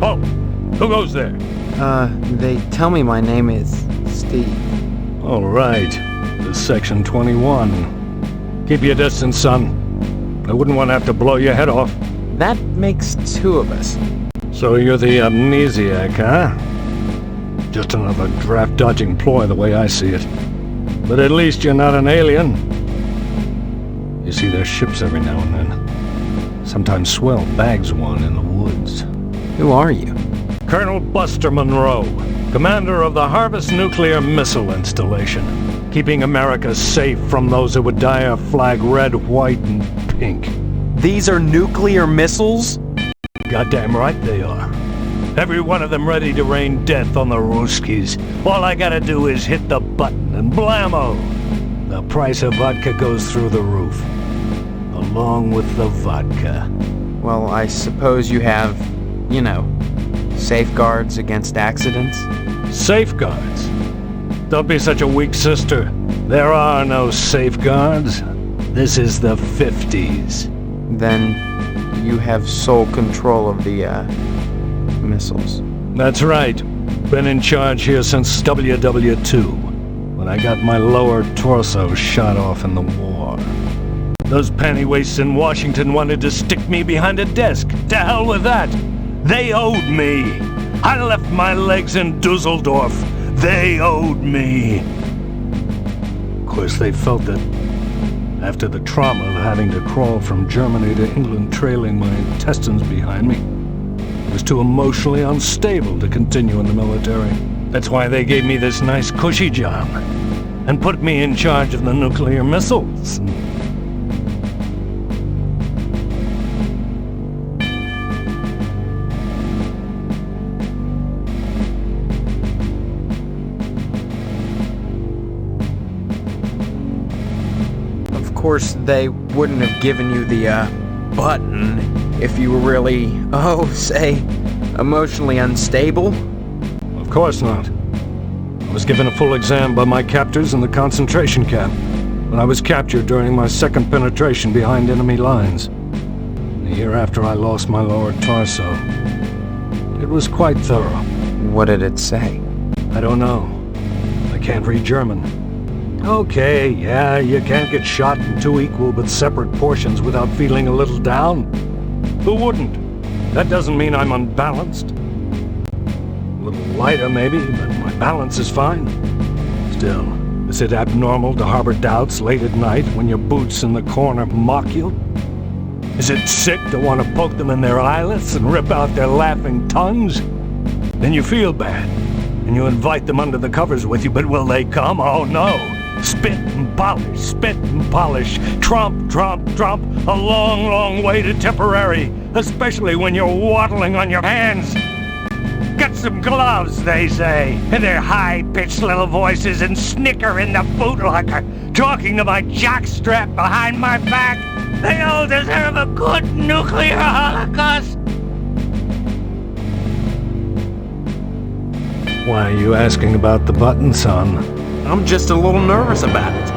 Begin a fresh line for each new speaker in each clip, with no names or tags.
Oh, who goes there?
They tell me my name is Steve.
All right, this is Section 21. Keep your distance, son. I wouldn't want to have to blow your head off.
That makes two of us.
So you're the amnesiac, huh? Just another draft-dodging ploy the way I see it. But at least you're not an alien. You see their ships every now and then. Sometimes swell bags one in the woods.
Who are you?
Colonel Buster Monroe, commander of the Harvest Nuclear Missile Installation, keeping America safe from those who would dye our flag red, white, and pink.
These are nuclear missiles?
Goddamn right they are. Every one of them ready to rain death on the Ruskies. All I gotta do is hit the button and blammo! The price of vodka goes through the roof. Along with the vodka.
Well, I suppose you have, safeguards against accidents?
Safeguards? Don't be such a weak sister. There are no safeguards. This is the 50s.
Then you have sole control of the, missiles.
That's right. Been in charge here since WW2, when I got my lower torso shot off in the war. Those pantywaists in Washington wanted to stick me behind a desk. To hell with that. They owed me. I left my legs in Dusseldorf. They owed me. Of course, they felt that after the trauma of having to crawl from Germany to England trailing my intestines behind me, I was too emotionally unstable to continue in the military. That's why they gave me this nice cushy job and put me in charge of the nuclear missiles.
Of course, they wouldn't have given you the, button if you were really, say, emotionally unstable?
Of course not. I was given a full exam by my captors in the concentration camp when I was captured during my second penetration behind enemy lines. A year after I lost my lower torso. It was quite thorough.
What did it say?
I don't know. I can't read German. Okay, yeah, you can't get shot in two equal but separate portions without feeling a little down. Who wouldn't? That doesn't mean I'm unbalanced. A little lighter maybe, but my balance is fine. Still, is it abnormal to harbor doubts late at night when your boots in the corner mock you? Is it sick to want to poke them in their eyelets and rip out their laughing tongues? Then you feel bad, and you invite them under the covers with you, but will they come? Oh no! Spit and polish, tromp, a long, long way to Tipperary, especially when you're waddling on your hands. Get some gloves, they say, in their high-pitched little voices, and snicker in the bootlocker, talking to my jockstrap behind my back. They all deserve a good nuclear holocaust. Why are you asking about the button, son?
I'm just a little nervous about it.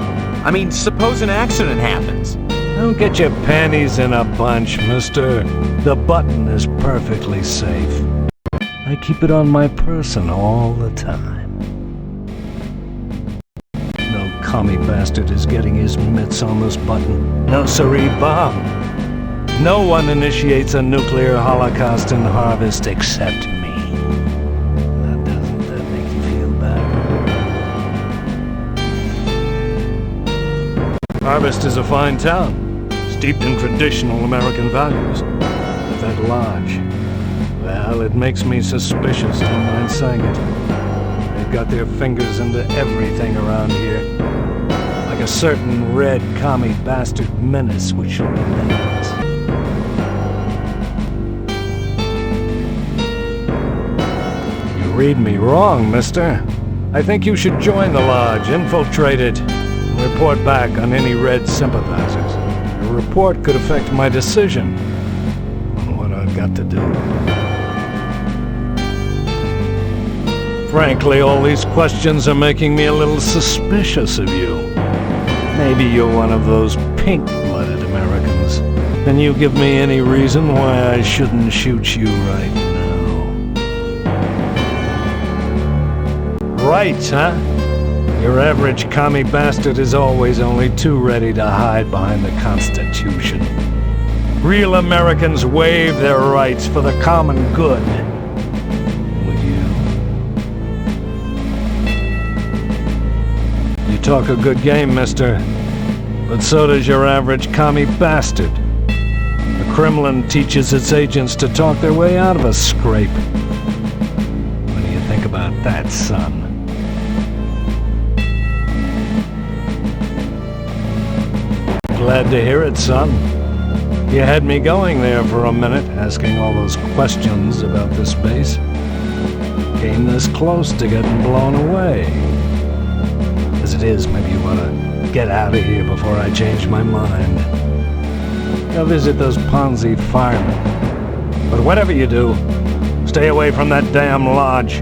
I mean, suppose an accident happens.
Don't get your panties in a bunch, mister. The button is perfectly safe. I keep it on my person all the time. No commie bastard is getting his mitts on this button. No siree, Bob. No one initiates a nuclear holocaust in Harvest except me. Doesn't that make you feel better? Harvest is a fine town, steeped in traditional American values. But that lodge, well, it makes me suspicious, don't mind saying it. They've got their fingers into everything around here. Like a certain red commie bastard menace which shall be named. You read me wrong, mister. I think you should join the lodge, infiltrate it, and report back on any red sympathizers. Your report could affect my decision on what I've got to do. Frankly, all these questions are making me a little suspicious of you. Maybe you're one of those pink-blooded Americans. Can you give me any reason why I shouldn't shoot you right now? rights, huh? Your average commie bastard is always only too ready to hide behind the Constitution. Real Americans waive their rights for the common good. Would you? You talk a good game, mister. But so does your average commie bastard. The Kremlin teaches its agents to talk their way out of a scrape. What do you think about that, son? Glad to hear it, son. You had me going there for a minute, asking all those questions about this base. Came this close to getting blown away. As it is, maybe you want to get out of here before I change my mind. Go visit those Ponzi firemen. But whatever you do, stay away from that damn lodge.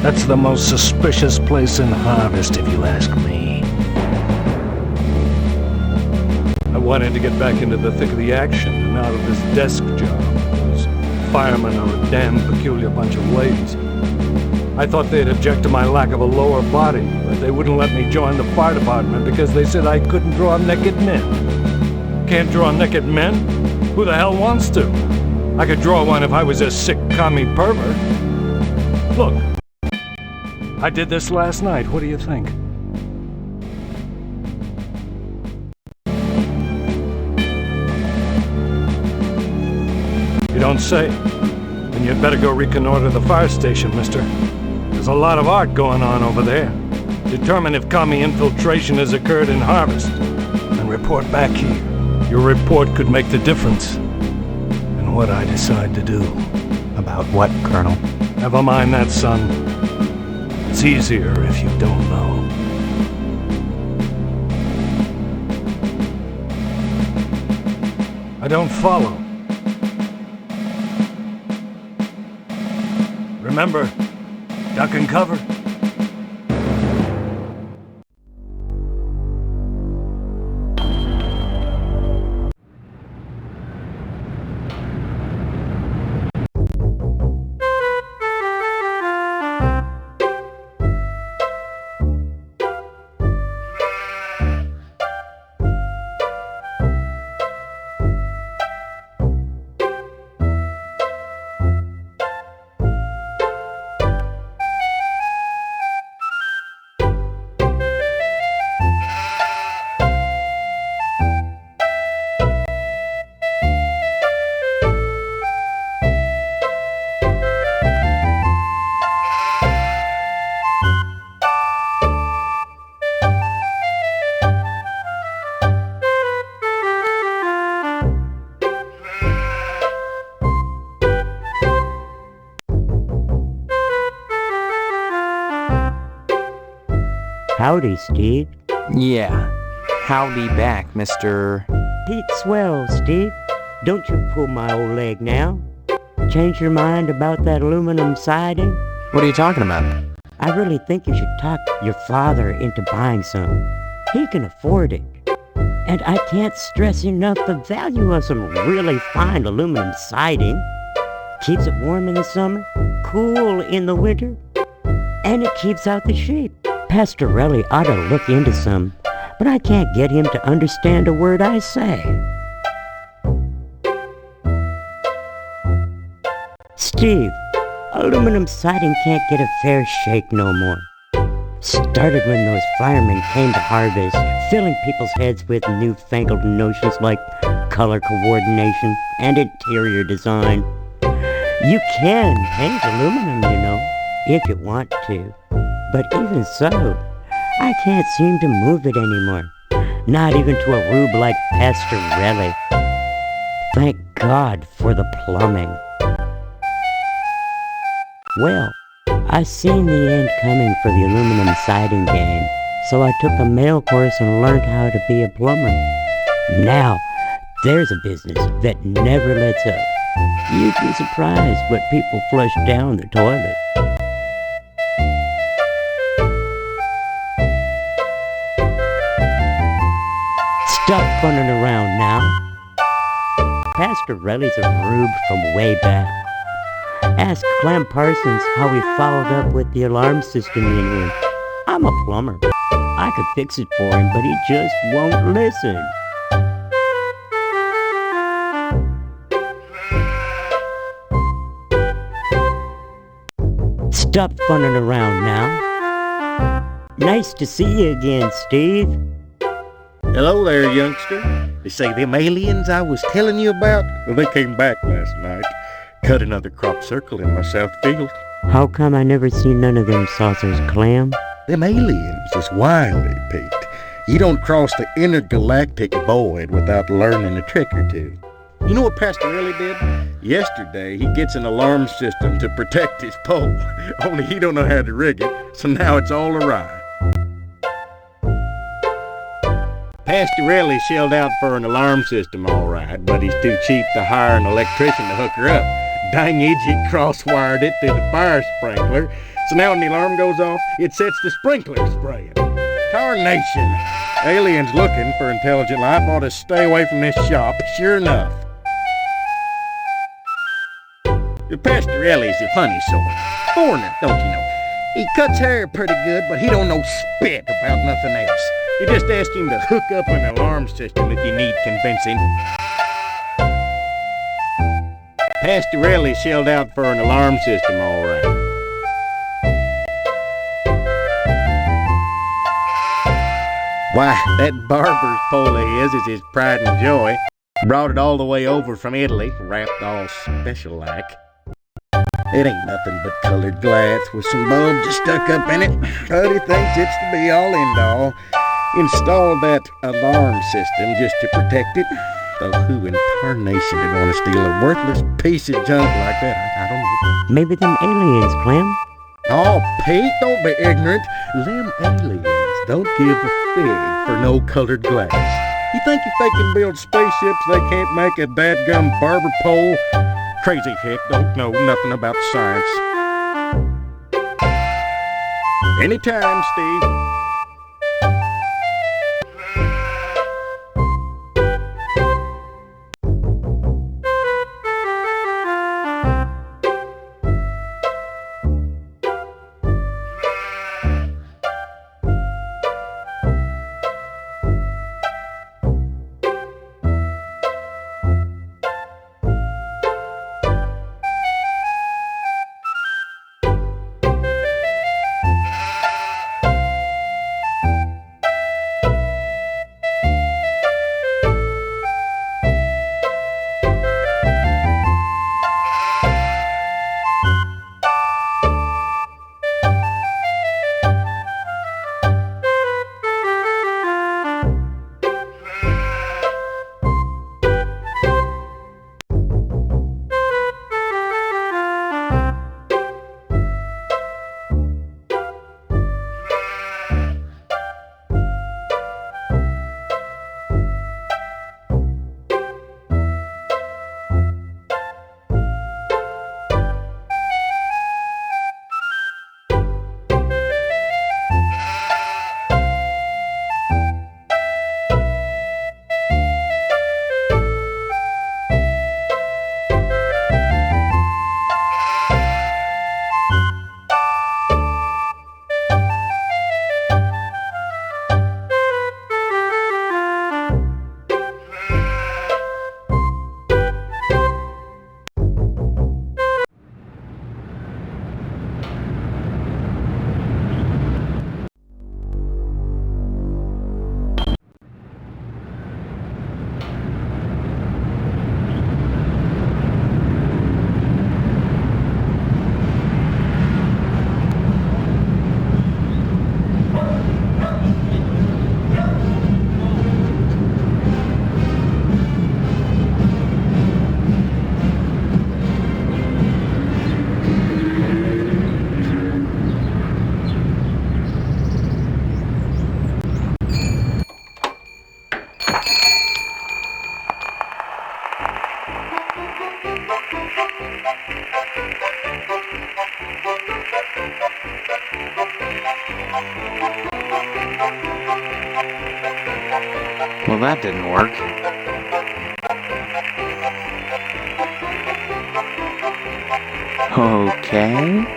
That's the most suspicious place in Harvest, if you ask me. I wanted to get back into the thick of the action and out of this desk job. Those firemen are a damn peculiar bunch of ladies. I thought they'd object to my lack of a lower body, but they wouldn't let me join the fire department because they said I couldn't draw naked men. Can't draw naked men? Who the hell wants to? I could draw one if I was a sick commie pervert. Look, I did this last night. What do you think? You don't say. Then you'd better go reconnoiter the fire station, mister. There's a lot of art going on over there. Determine if commie infiltration has occurred in Harvest, and report back here. Your report could make the difference in what I decide to do.
About what, Colonel?
Never mind that, son. It's easier if you don't know. I don't follow. Remember, duck and cover.
Howdy, Steve.
Yeah. Howdy back, Mr.
Pete Swell, Steve. Don't you pull my old leg now. Change your mind about that aluminum siding?
What are you talking about?
I really think you should talk your father into buying some. He can afford it. And I can't stress enough the value of some really fine aluminum siding. Keeps it warm in the summer, cool in the winter, and it keeps out the sheep. Pastorelli ought to look into some, but I can't get him to understand a word I say. Steve, aluminum siding can't get a fair shake no more. Started when those firemen came to Harvest, filling people's heads with newfangled notions like color coordination and interior design. You can paint aluminum, you know, if you want to. But even so, I can't seem to move it anymore. Not even to a rube like Pastorelli. Thank God for the plumbing. Well, I seen the end coming for the aluminum siding game, so I took a mail course and learned how to be a plumber. Now, there's a business that never lets up. You'd be surprised what people flush down the toilet. Stop funning around now. Pastorelli's a rube from way back. Ask Clem Parsons how he followed up with the alarm system in here. I'm a plumber. I could fix it for him, but he just won't listen. Stop funning around now. Nice to see you again, Steve.
Hello there, youngster. They say them aliens I was telling you about, well, they came back last night. Cut another crop circle in my south field.
How come I never seen none of them saucers, Clem?
Them aliens is wily, Pete. You don't cross the intergalactic void without learning a trick or two. You know what Pastorelli did? Yesterday, he gets an alarm system to protect his pole. Only he don't know how to rig it, so now it's all awry. Pastorelli shelled out for an alarm system all right, but he's too cheap to hire an electrician to hook her up. Dang idiot cross-wired it through the fire sprinkler, so now when the alarm goes off, it sets the sprinkler spraying. Tarnation! Aliens looking for intelligent life ought to stay away from this shop, sure enough. Pastorelli's a funny sort. Foreigner, don't you know? He cuts hair pretty good, but he don't know spit about nothing else. You just ask him to hook up an alarm system if you need convincing. Pastorelli shelled out for an alarm system, all right. Why, that barber's pole of his is his pride and joy. Brought it all the way over from Italy, wrapped all special-like. It ain't nothing but colored glass with some bulbs just stuck up in it, but he thinks it's the be-all, end-all. Installed that alarm system just to protect it. Though who in tarnation would want to steal a worthless piece of junk like that? I don't know.
Maybe them aliens, Clem.
Oh, Pete, don't be ignorant. Them aliens don't give a fig for no colored glass. You think if they can build spaceships, they can't make a dadgum barber pole? Crazy hick don't know nothing about science. Anytime, Steve.
Well, that didn't work. Okay.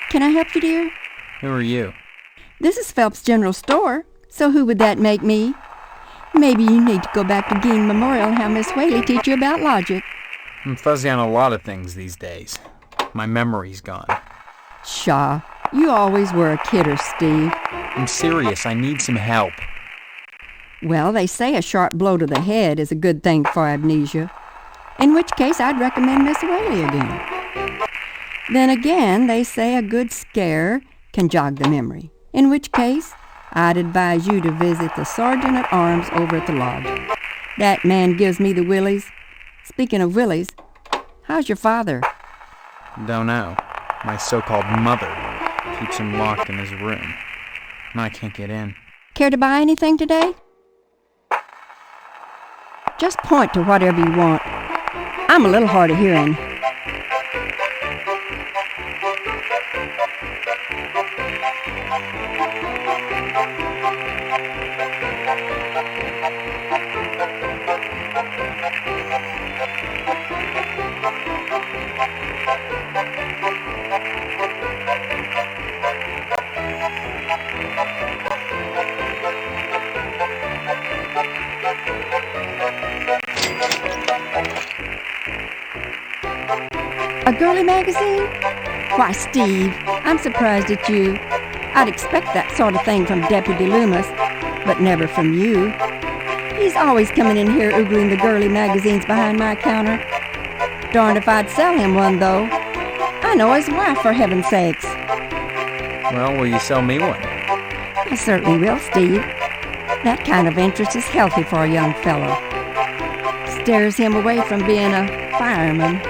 Can I help you, dear?
Who are you?
This is Phelps General Store, so who would that make me? Maybe you need to go back to Gein Memorial and have Miss Whaley teach you about logic.
I'm fuzzy on a lot of things these days. My memory's gone.
Pshaw, you always were a kidder, Steve.
I'm serious. I need some help.
Well, they say a sharp blow to the head is a good thing for amnesia, in which case I'd recommend Miss Whaley again. Then again, they say a good scare can jog the memory, in which case I'd advise you to visit the Sergeant at Arms over at the lodge. That man gives me the willies. Speaking of willies, how's your father?
Don't know. My so-called mother keeps him locked in his room, and I can't get in.
Care to buy anything today? Just point to whatever you want. I'm a little hard of hearing. A girly magazine? Why, Steve, I'm surprised at you. I'd expect that sort of thing from Deputy Loomis, but never from you. He's always coming in here oogling the girly magazines behind my counter. Darned if I'd sell him one, though. I know his wife, for heaven's sakes.
Well, will you sell me one?
I certainly will, Steve. That kind of interest is healthy for a young fellow. Steers him away from being a fireman.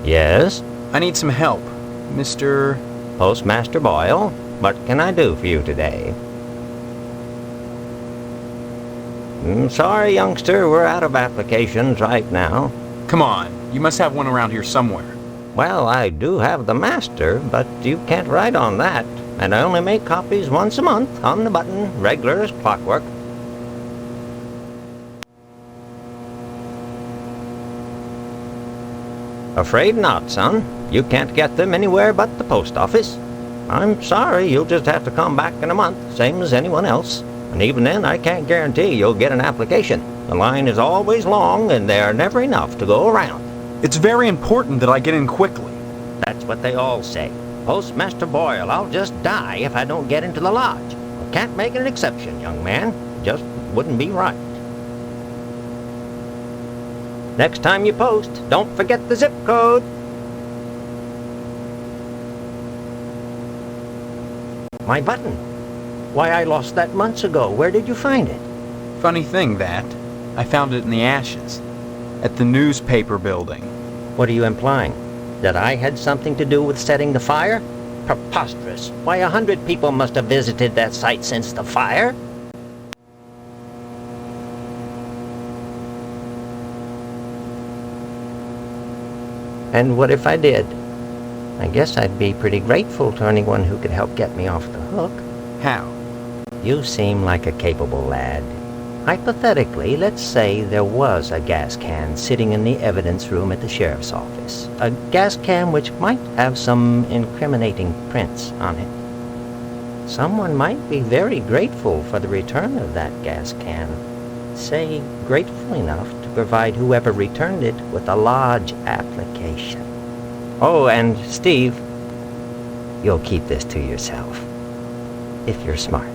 Yes?
I need some help. Mr.
Postmaster Boyle, what can I do for you today? Sorry, youngster, we're out of applications right now.
Come on, you must have one around here somewhere.
Well, I do have the master, but you can't write on that. And I only make copies once a month, on the button, regular as clockwork. Afraid not, son. You can't get them anywhere but the post office. I'm sorry, you'll just have to come back in a month, same as anyone else. And even then, I can't guarantee you'll get an application. The line is always long, and there are never enough to go around.
It's very important that I get in quickly.
That's what they all say. Postmaster Boyle, I'll just die if I don't get into the lodge. I can't make an exception, young man. Just wouldn't be right. Next time you post, don't forget the zip code. My button. Why, I lost that months ago. Where did you find it?
Funny thing, that. I found it in the ashes. At the newspaper building.
What are you implying? That I had something to do with setting the fire? Preposterous. Why, 100 people must have visited that site since the fire. And what if I did? I guess I'd be pretty grateful to anyone who could help get me off the hook.
How?
You seem like a capable lad. Hypothetically, let's say there was a gas can sitting in the evidence room at the sheriff's office. A gas can which might have some incriminating prints on it. Someone might be very grateful for the return of that gas can. Say, grateful enough to provide whoever returned it with a lodge application. Oh, and Steve, you'll keep this to yourself. If you're smart.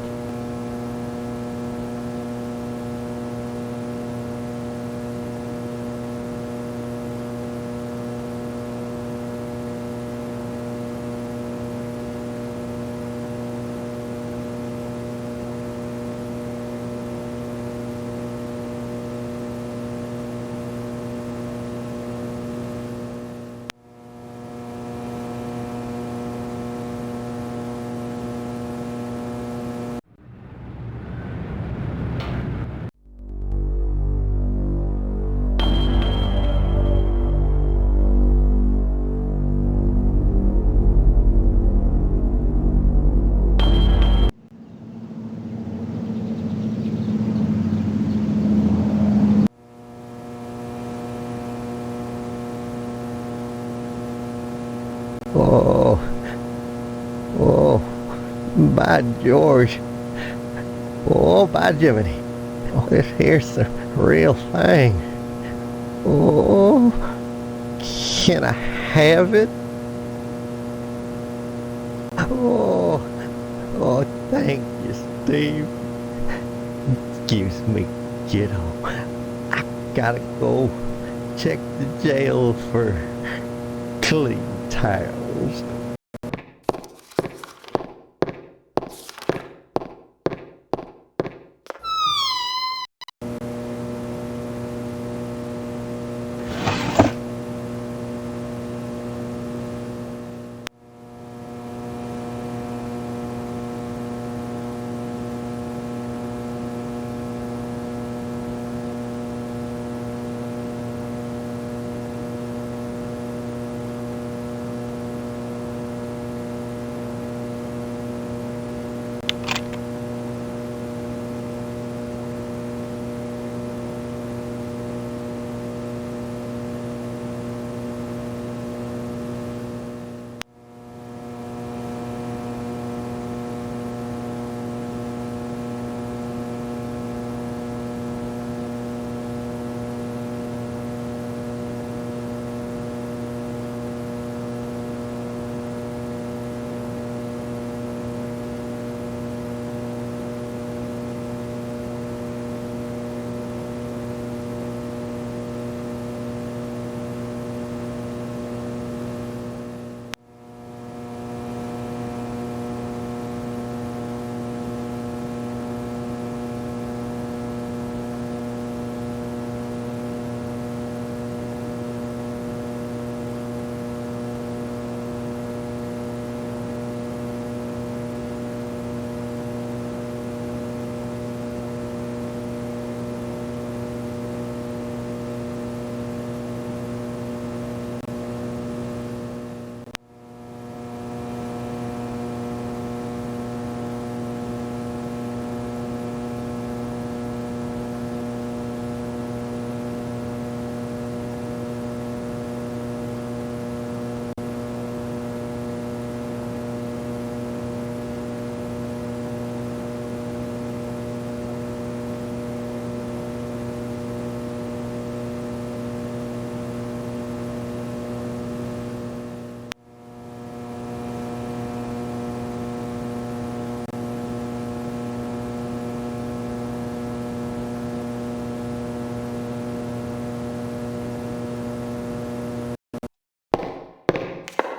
By George. Oh, by Jiminy. Oh, this here's the real thing. Oh, can I have it? Oh, thank you, Steve. Excuse me, kiddo. I gotta go check the jail for clean towels.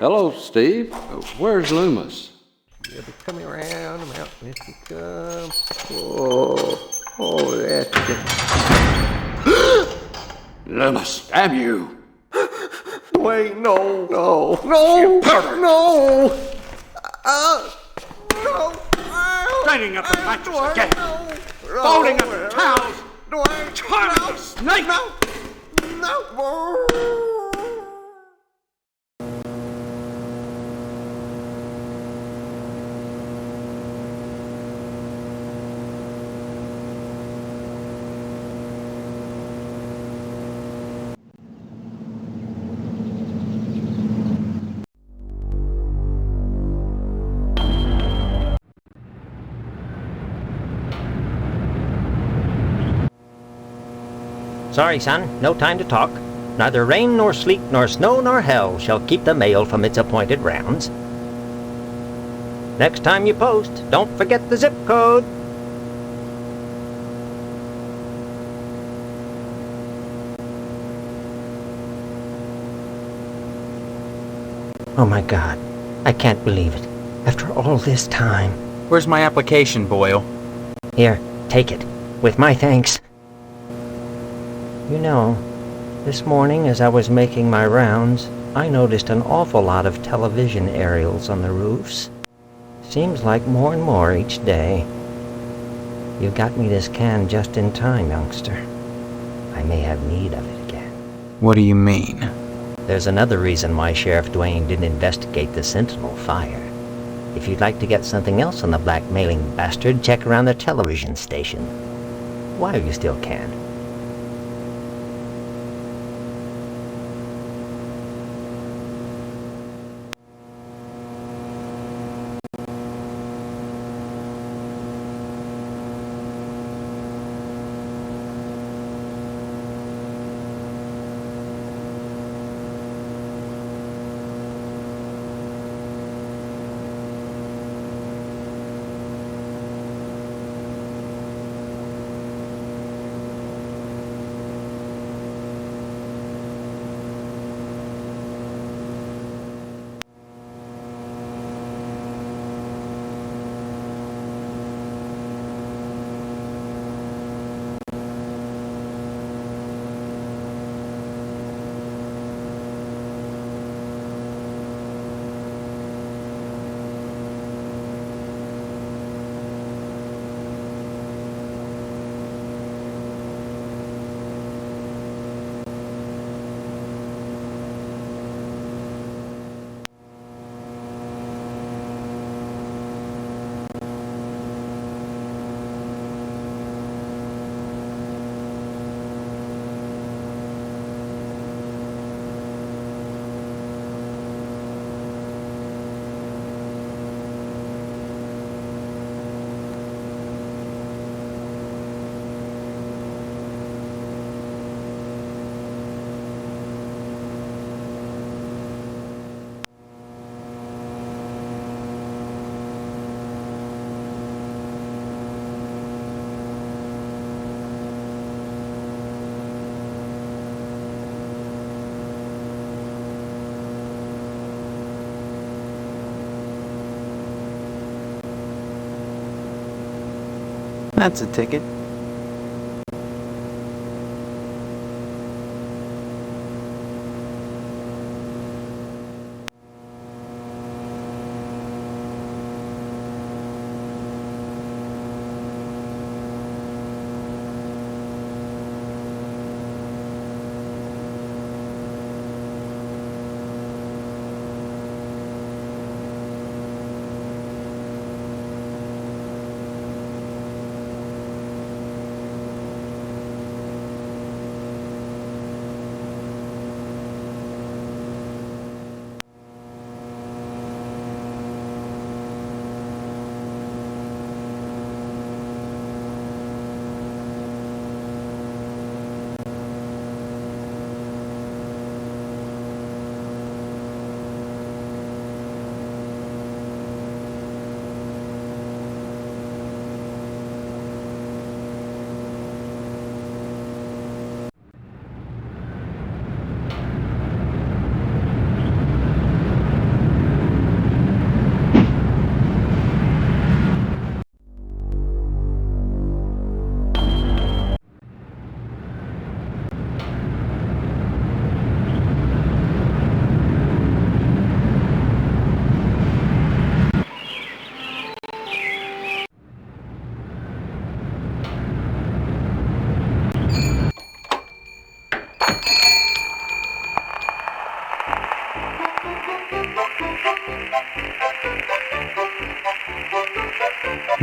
Hello, Steve. Where's Loomis?
You'll be coming around the mountain if you come. Oh, that's it.
Loomis, damn you!
Wait, no.
You pervert!
No!
Straining up the mattress again! Folding up the towels! Charming the snake!
Sorry, son, no time to talk. Neither rain nor sleet nor snow nor hell shall keep the mail from its appointed rounds. Next time you post, don't forget the zip code. Oh my God, I can't believe it. After all this time.
Where's my application, Boyle?
Here, take it. With my thanks. You know, this morning as I was making my rounds, I noticed an awful lot of television aerials on the roofs. Seems like more and more each day. You got me this can just in time, youngster. I may have need of it again.
What do you mean?
There's another reason why Sheriff Dwayne didn't investigate the Sentinel fire. If you'd like to get something else on the blackmailing bastard, check around the television station. While you still can.
That's a ticket.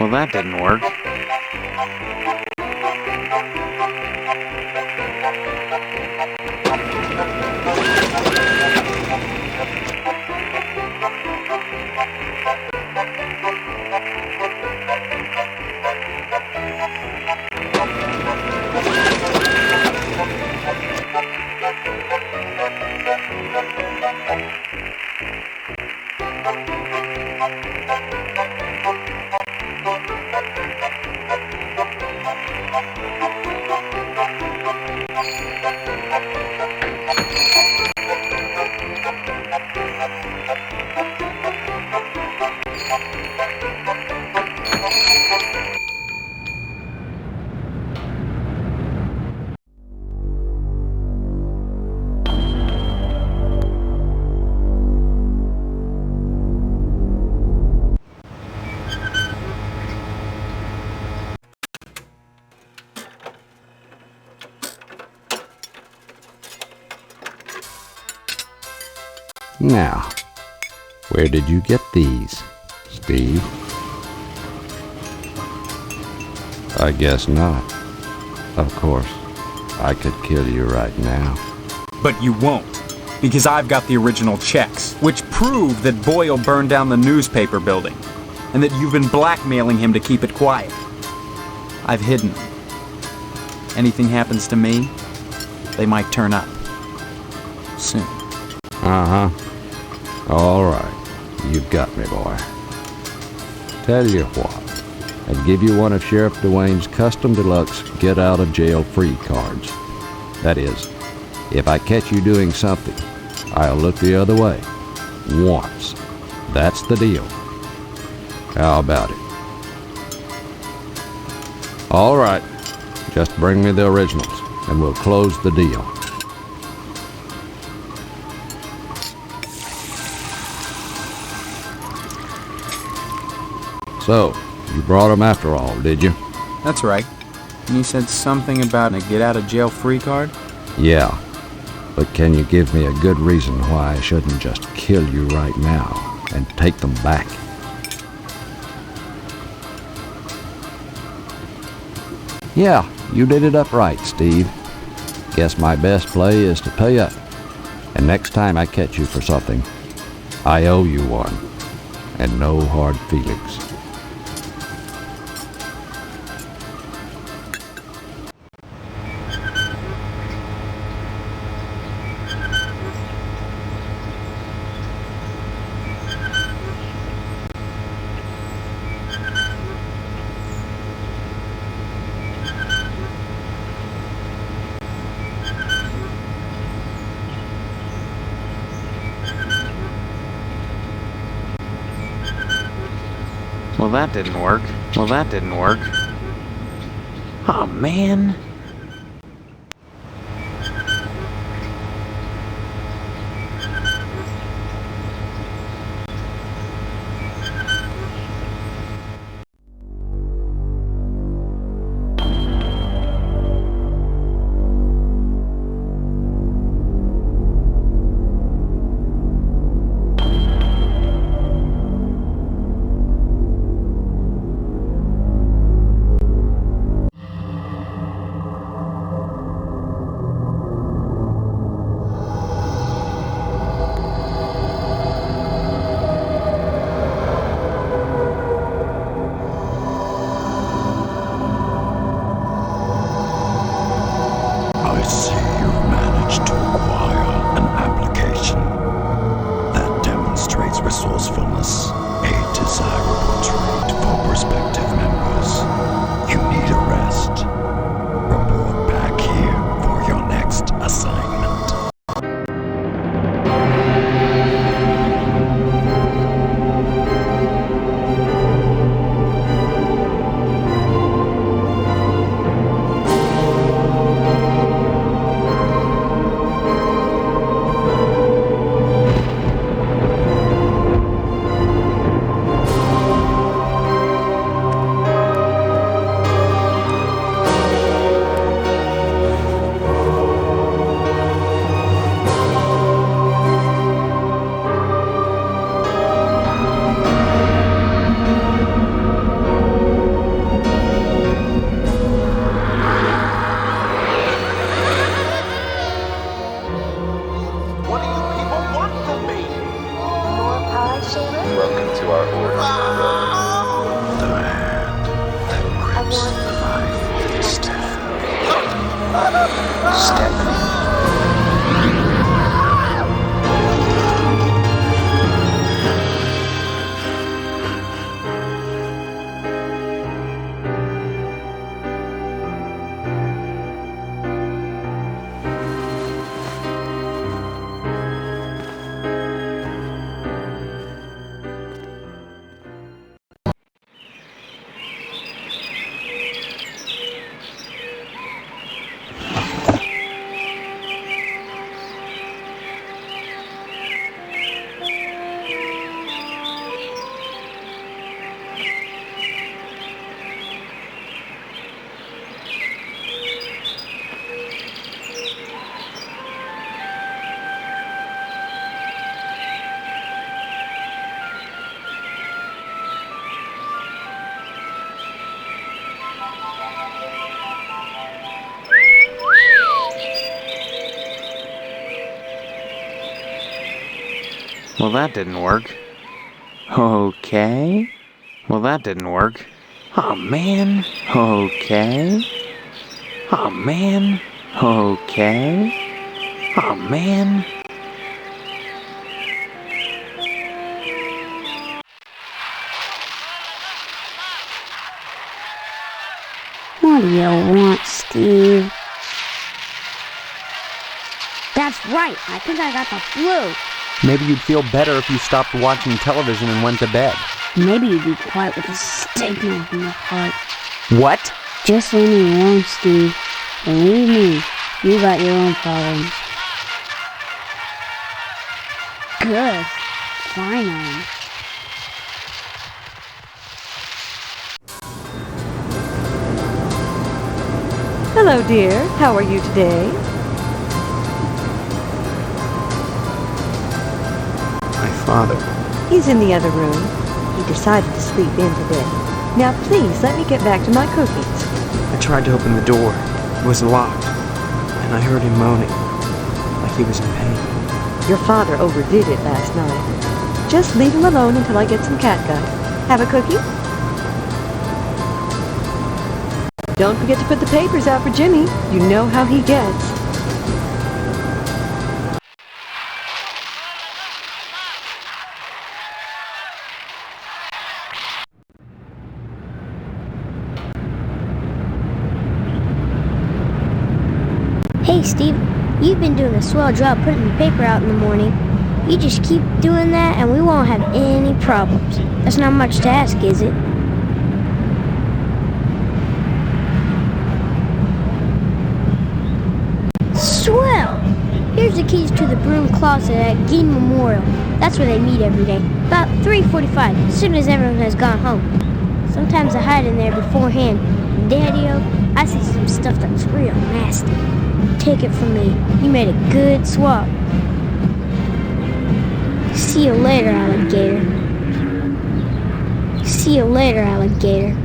Well, that didn't work.
Now, where did you get these, Steve? I guess not. Of course, I could kill you right now.
But you won't, because I've got the original checks, which prove that Boyle burned down the newspaper building, and that you've been blackmailing him to keep it quiet. I've hidden them. Anything happens to me, they might turn up. Soon.
Uh-huh. All right. You've got me, boy. Tell you what, I'd give you one of Sheriff Dwayne's custom deluxe get-out-of-jail-free cards. That is, if I catch you doing something, I'll look the other way. Once. That's the deal. How about it? All right. Just bring me the originals, and we'll close the deal. So, you brought them after all, did you?
That's right. And you said something about a get-out-of-jail-free card?
Yeah. But can you give me a good reason why I shouldn't just kill you right now and take them back? Yeah, you did it up right, Steve. Guess my best play is to pay up. And next time I catch you for something, I owe you one. And no hard feelings.
Well, that didn't work. Well, that didn't work. Oh, man. Well, that didn't work. Okay. Well, that didn't work. Oh, man. Okay. Oh, man. Okay. Oh, man.
What do you want, Steve? That's right. I think I got the flu.
Maybe you'd feel better if you stopped watching television and went to bed.
Maybe you'd be quiet with a steak knife in your heart.
What?
Just leave me alone, Steve. Believe me, you got your own problems. Good. Finally.
Hello, dear. How are you today?
My father.
He's in the other room. He decided to sleep in today. Now, please, let me get back to my cookies.
I tried to open the door. It was locked. And I heard him moaning, like he was in pain.
Your father overdid it last night. Just leave him alone until I get some catgut. Have a cookie? Don't forget to put the papers out for Jimmy. You know how he gets.
Hey, Steve, you've been doing a swell job putting the paper out in the morning. You just keep doing that and we won't have any problems. That's not much to ask, is it? Swell! Here's the keys to the broom closet at Gein Memorial. That's where they meet every day. About 3:45, as soon as everyone has gone home. Sometimes I hide in there beforehand. Daddy-o, I see some stuff that's real nasty. Take it from me, you made a good swap. See you later, alligator. See you later, alligator.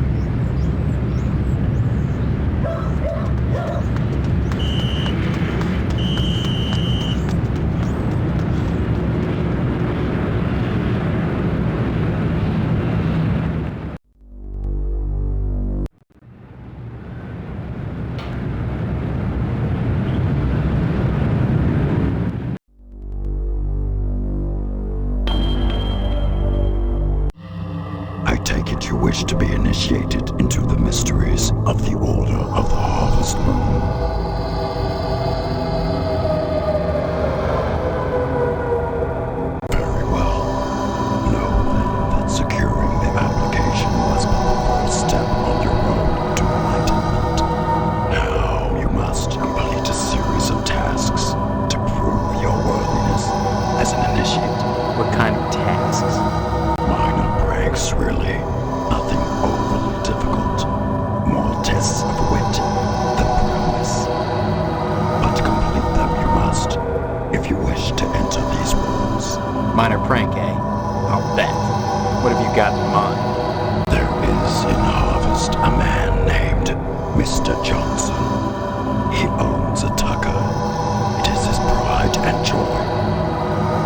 I take it you wish to be initiated into the mysteries of the Order of the Harvest Moon. Very well. Know then that securing the application must be the first step on your road to enlightenment. Now you must complete a series of tasks to prove your worthiness as an initiate.
What kind of tasks?
Minor pranks, really. Nothing overly difficult. More tests of wit than prowess. But complete them you must, if you wish to enter these walls.
Minor prank, eh? I'll bet. What have you got in mind?
There is in Harvest a man named Mr. Johnson. He owns a tucker. It is his pride and joy.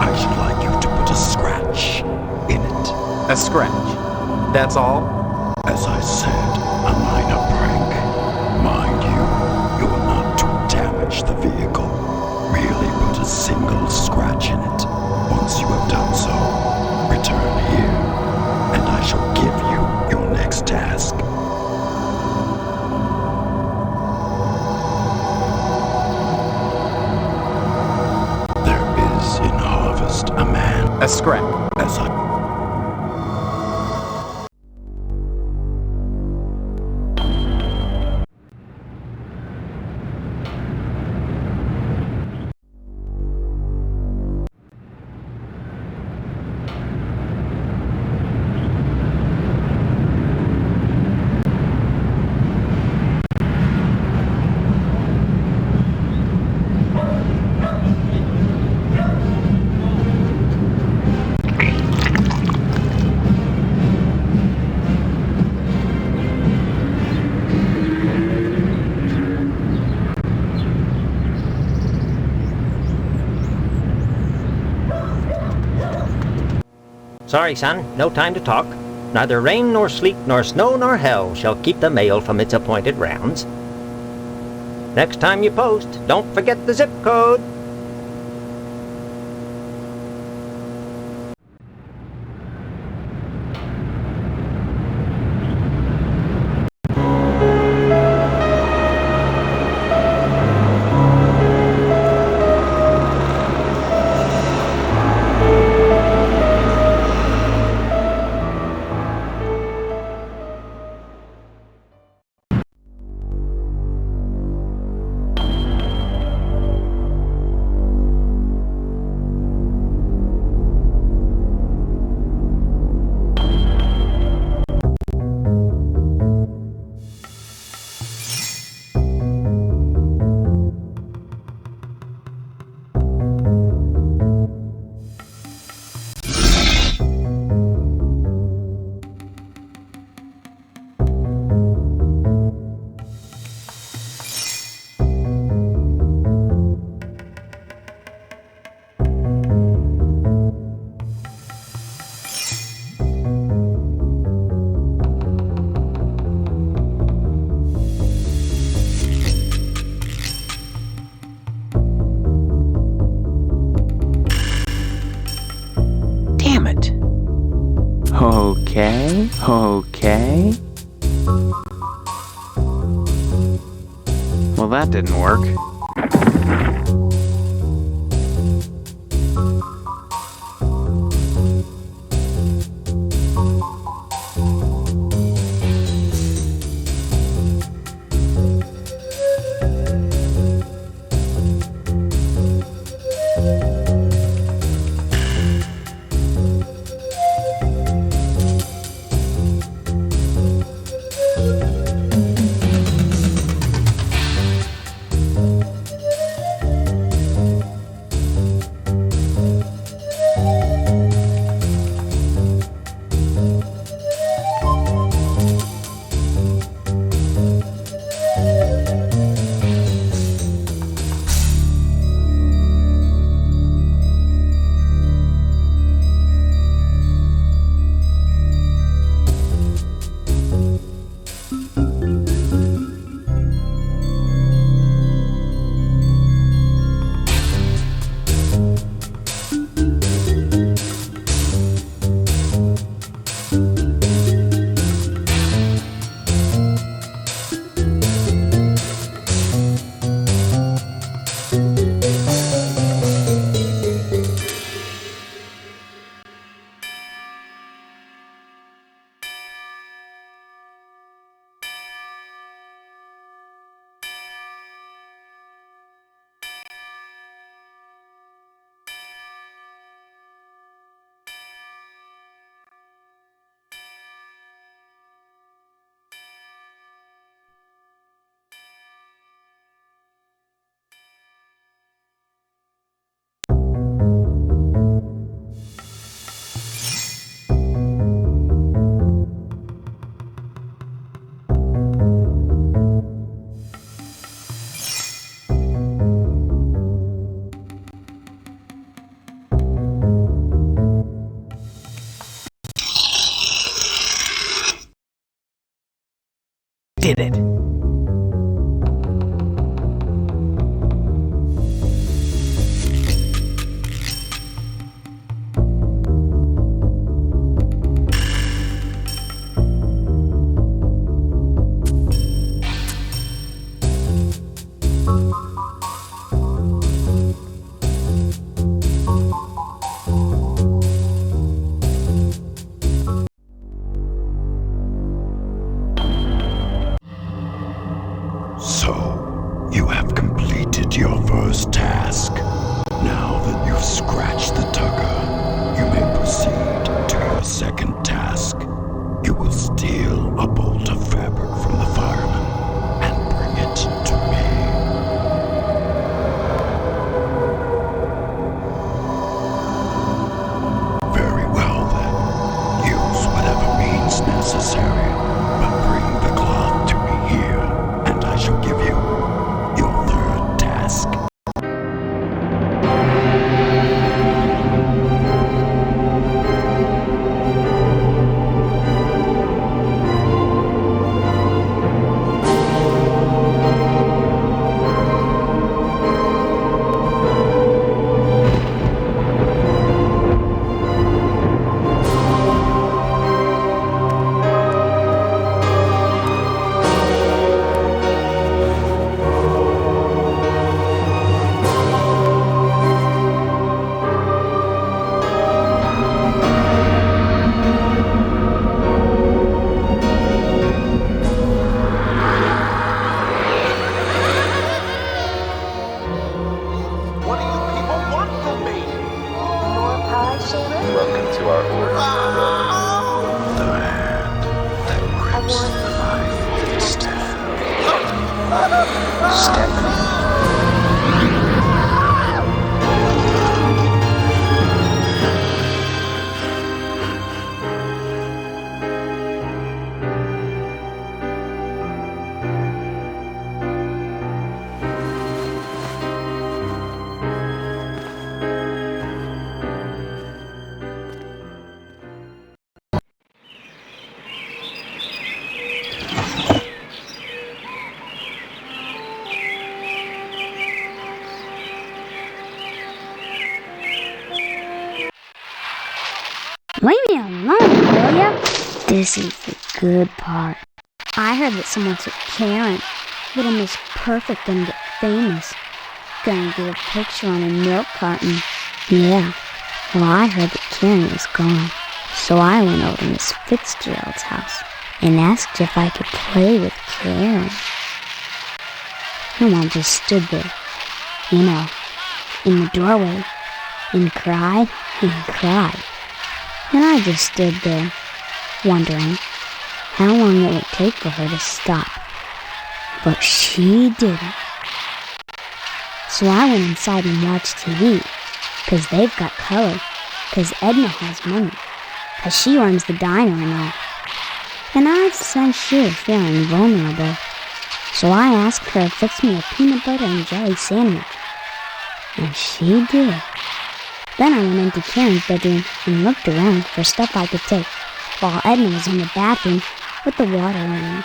I should like you to put a scratch in it.
A scratch? That's all?
As I said, a minor prank. Mind you, you're not to damage the vehicle. Merely put a single scratch in it. Once you have done so, return here, and I shall give you your next task. There is in Harvest a man.
A scrap.
As I
Sorry, son, no time to talk. Neither rain nor sleet nor snow nor hell shall keep the mail from its appointed rounds. Next time you post, don't forget the zip code.
Okay. Well, that didn't work. Did it.
So, you have completed your first task. Now that you've scratched the tugger, you may proceed to your second task. You will steal a bolt of fabric from the fireman and bring it to me. Very well then. Use whatever means necessary, but bring the cloth to me here, and I shall give you your third
Stephanie.
Leave me alone, will ya? This is the good part. I heard that someone took Karen, little Miss Perfect, gonna get famous. Gonna get a picture on a milk carton. Yeah, well, I heard that Karen was gone. So I went over to Miss Fitzgerald's house and asked if I could play with Karen. Her mom just stood there, you know, in the doorway, and cried and cried. And I just stood there, wondering how long it would take for her to stop. But she didn't. So I went inside and watched TV, 'cause they've got color, 'cause Edna has money, 'cause she runs the diner and all. And I sensed she was feeling vulnerable. So I asked her to fix me a peanut butter and jelly sandwich. And she did. Then I went into Karen's bedroom and looked around for stuff I could take, while Edna was in the bathroom with the water running.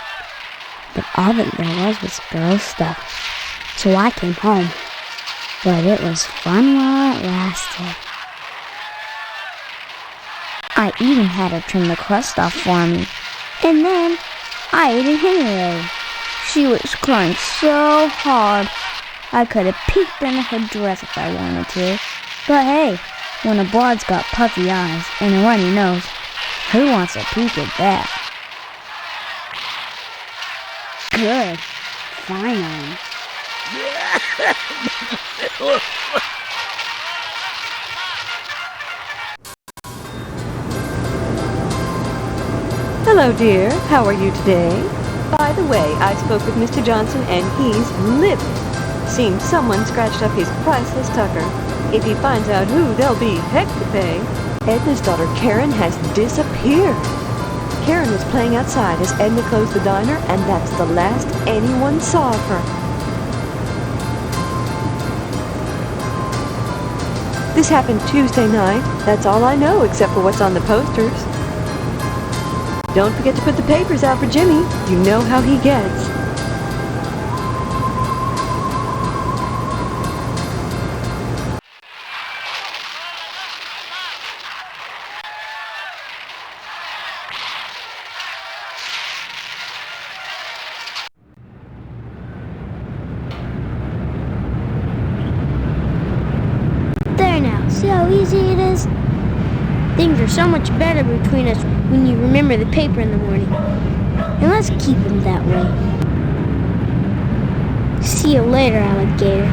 But all that there was girl stuff. So I came home. But it was fun while it lasted. I even had her trim the crust off for me. And then I ate it anyway. She was crying so hard, I could have peeked into her dress if I wanted to. But hey, when a broad's got puffy eyes and a runny nose, who wants a peek at that? Good. Finally.
Hello, dear. How are you today? By the way, I spoke with Mr. Johnson and he's livid. Seems someone scratched up his priceless tucker. If he finds out who, there'll be heck to pay. Edna's daughter Karen has disappeared. Karen was playing outside as Edna closed the diner, and that's the last anyone saw of her. This happened Tuesday night. That's all I know except for what's on the posters. Don't forget to put the papers out for Jimmy. You know how he gets.
There now, see how easy it is? Things are so much better between us when you remember the paper in the morning. And let's keep them that way. See you later, alligator.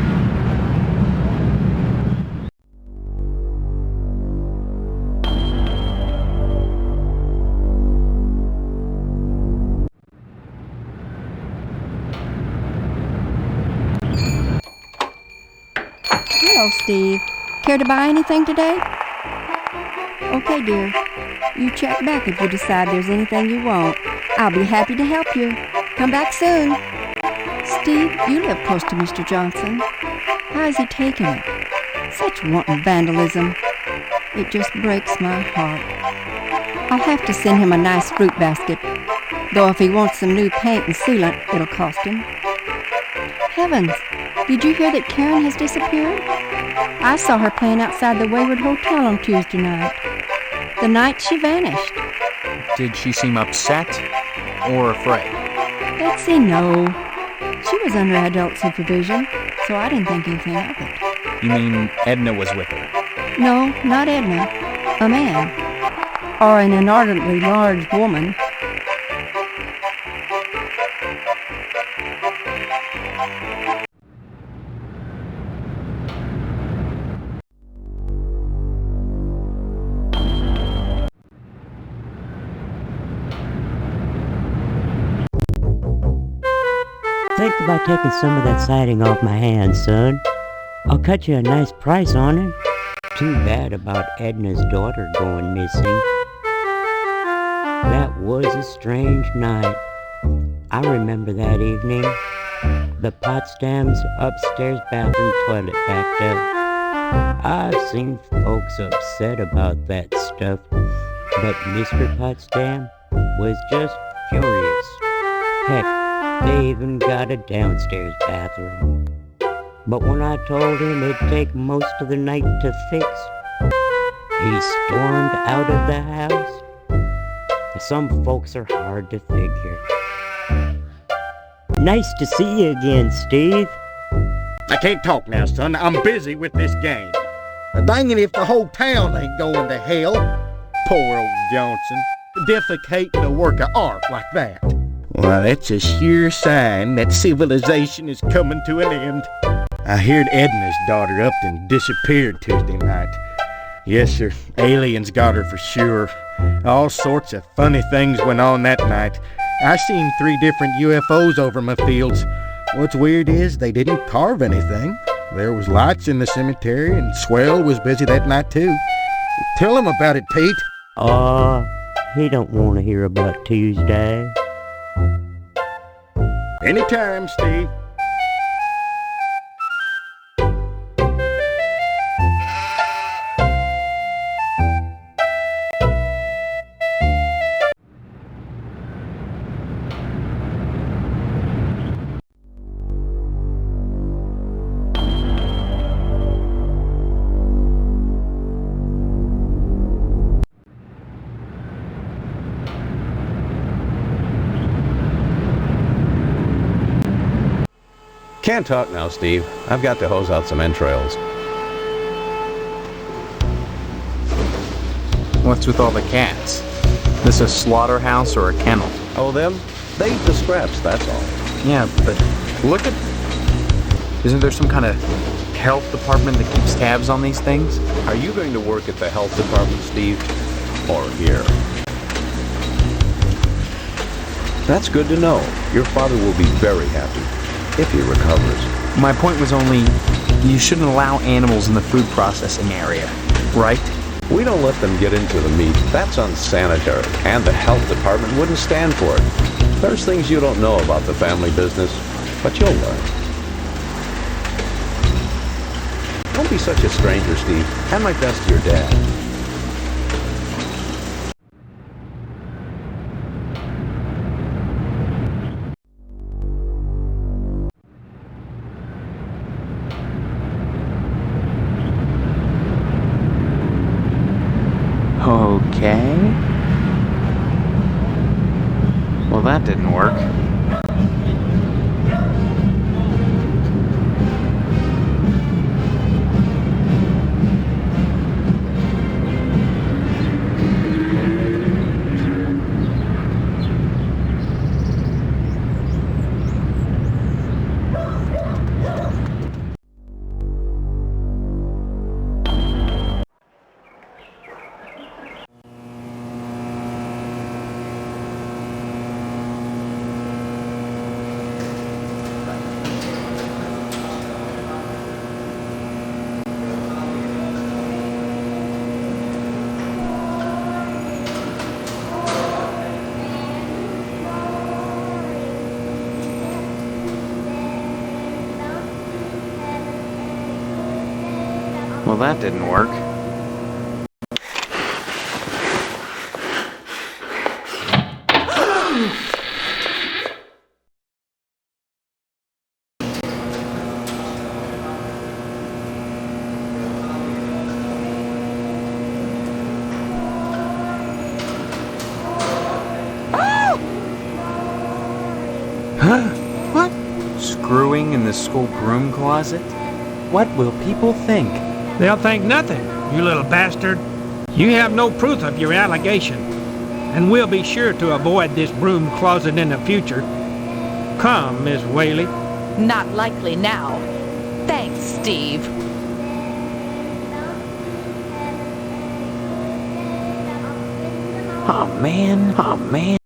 Hello, Steve. Care to buy anything today? Okay, dear. You check back if you decide there's anything you want. I'll be happy to help you. Come back soon. Steve, you live close to Mr. Johnson. How is he taking it? Such wanton vandalism. It just breaks my heart. I'll have to send him a nice fruit basket, though if he wants some new paint and sealant, it'll cost him. Heavens, did you hear that Karen has disappeared? I saw her playing outside the Wayward Hotel on Tuesday night. The night she vanished.
Did she seem upset or afraid?
Betsy, no. She was under adult supervision, so I didn't think anything of it.
You mean Edna was with her?
No, not Edna. A man. Or an inordinately large woman.
think about taking some of that siding off my hands, son? I'll cut you a nice price on it. Too bad about Edna's daughter going missing. That was a strange night. I remember that evening. The Potsdam's upstairs bathroom toilet backed up. I've seen folks upset about that stuff, but Mr. Potsdam was just furious. Heck, they even got a downstairs bathroom. But when I told him it'd take most of the night to fix, he stormed out of the house. Some folks are hard to figure. Nice to see you again, Steve.
I can't talk now, son. I'm busy with this game. Dang it if the whole town ain't going to hell. Poor old Johnson. Defecating a work of art like that. Well, that's a sure sign that civilization is coming to an end. I heard Edna's daughter up and disappeared Tuesday night. Yes, sir. Aliens got her for sure. All sorts of funny things went on that night. I seen 3 different UFOs over my fields. What's weird is they didn't carve anything. There was lights in the cemetery, and Swell was busy that night too. Tell him about it, Pete.
He don't want to hear about Tuesday.
Anytime, Steve.
Can't talk now, Steve. I've got to hose out some entrails.
What's with all the cats? This a slaughterhouse or a kennel?
Oh, them? They eat the scraps, that's all.
Yeah, but look at... Isn't there some kind of health department that keeps tabs on these things?
Are you going to work at the health department, Steve? Or here? That's good to know. Your father will be very happy. If he recovers.
My point was only, you shouldn't allow animals in the food processing area, right?
We don't let them get into the meat. That's unsanitary, and the health department wouldn't stand for it. There's things you don't know about the family business, but you'll learn. Don't be such a stranger, Steve. Hand my best to your dad.
Okay. Well, that didn't work. Well, that didn't work. What? Screwing in the school broom closet? What will people think?
They'll think nothing, you little bastard. You have no proof of your allegation, and we'll be sure to avoid this broom closet in the future. Come, Miss Whaley.
Not likely now. Thanks, Steve.
Oh man, oh man.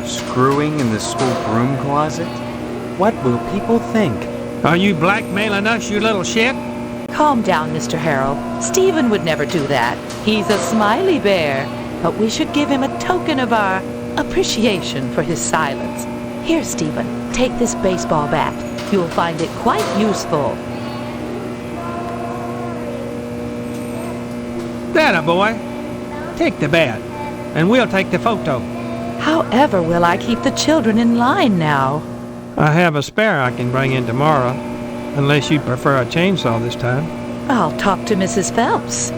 screwing in the school broom closet? What will people think?
Are you blackmailing us, you little shit?
Calm down, Mr. Harrell. Stephen would never do that. He's a smiley bear. But we should give him a token of our appreciation for his silence. Here, Stephen, take this baseball bat. You'll find it quite useful.
That boy. Take the bat, and we'll take the photo.
However will I keep the children in line now?
I have a spare I can bring in tomorrow, unless you prefer a chainsaw this time.
I'll talk to Mrs. Phelps.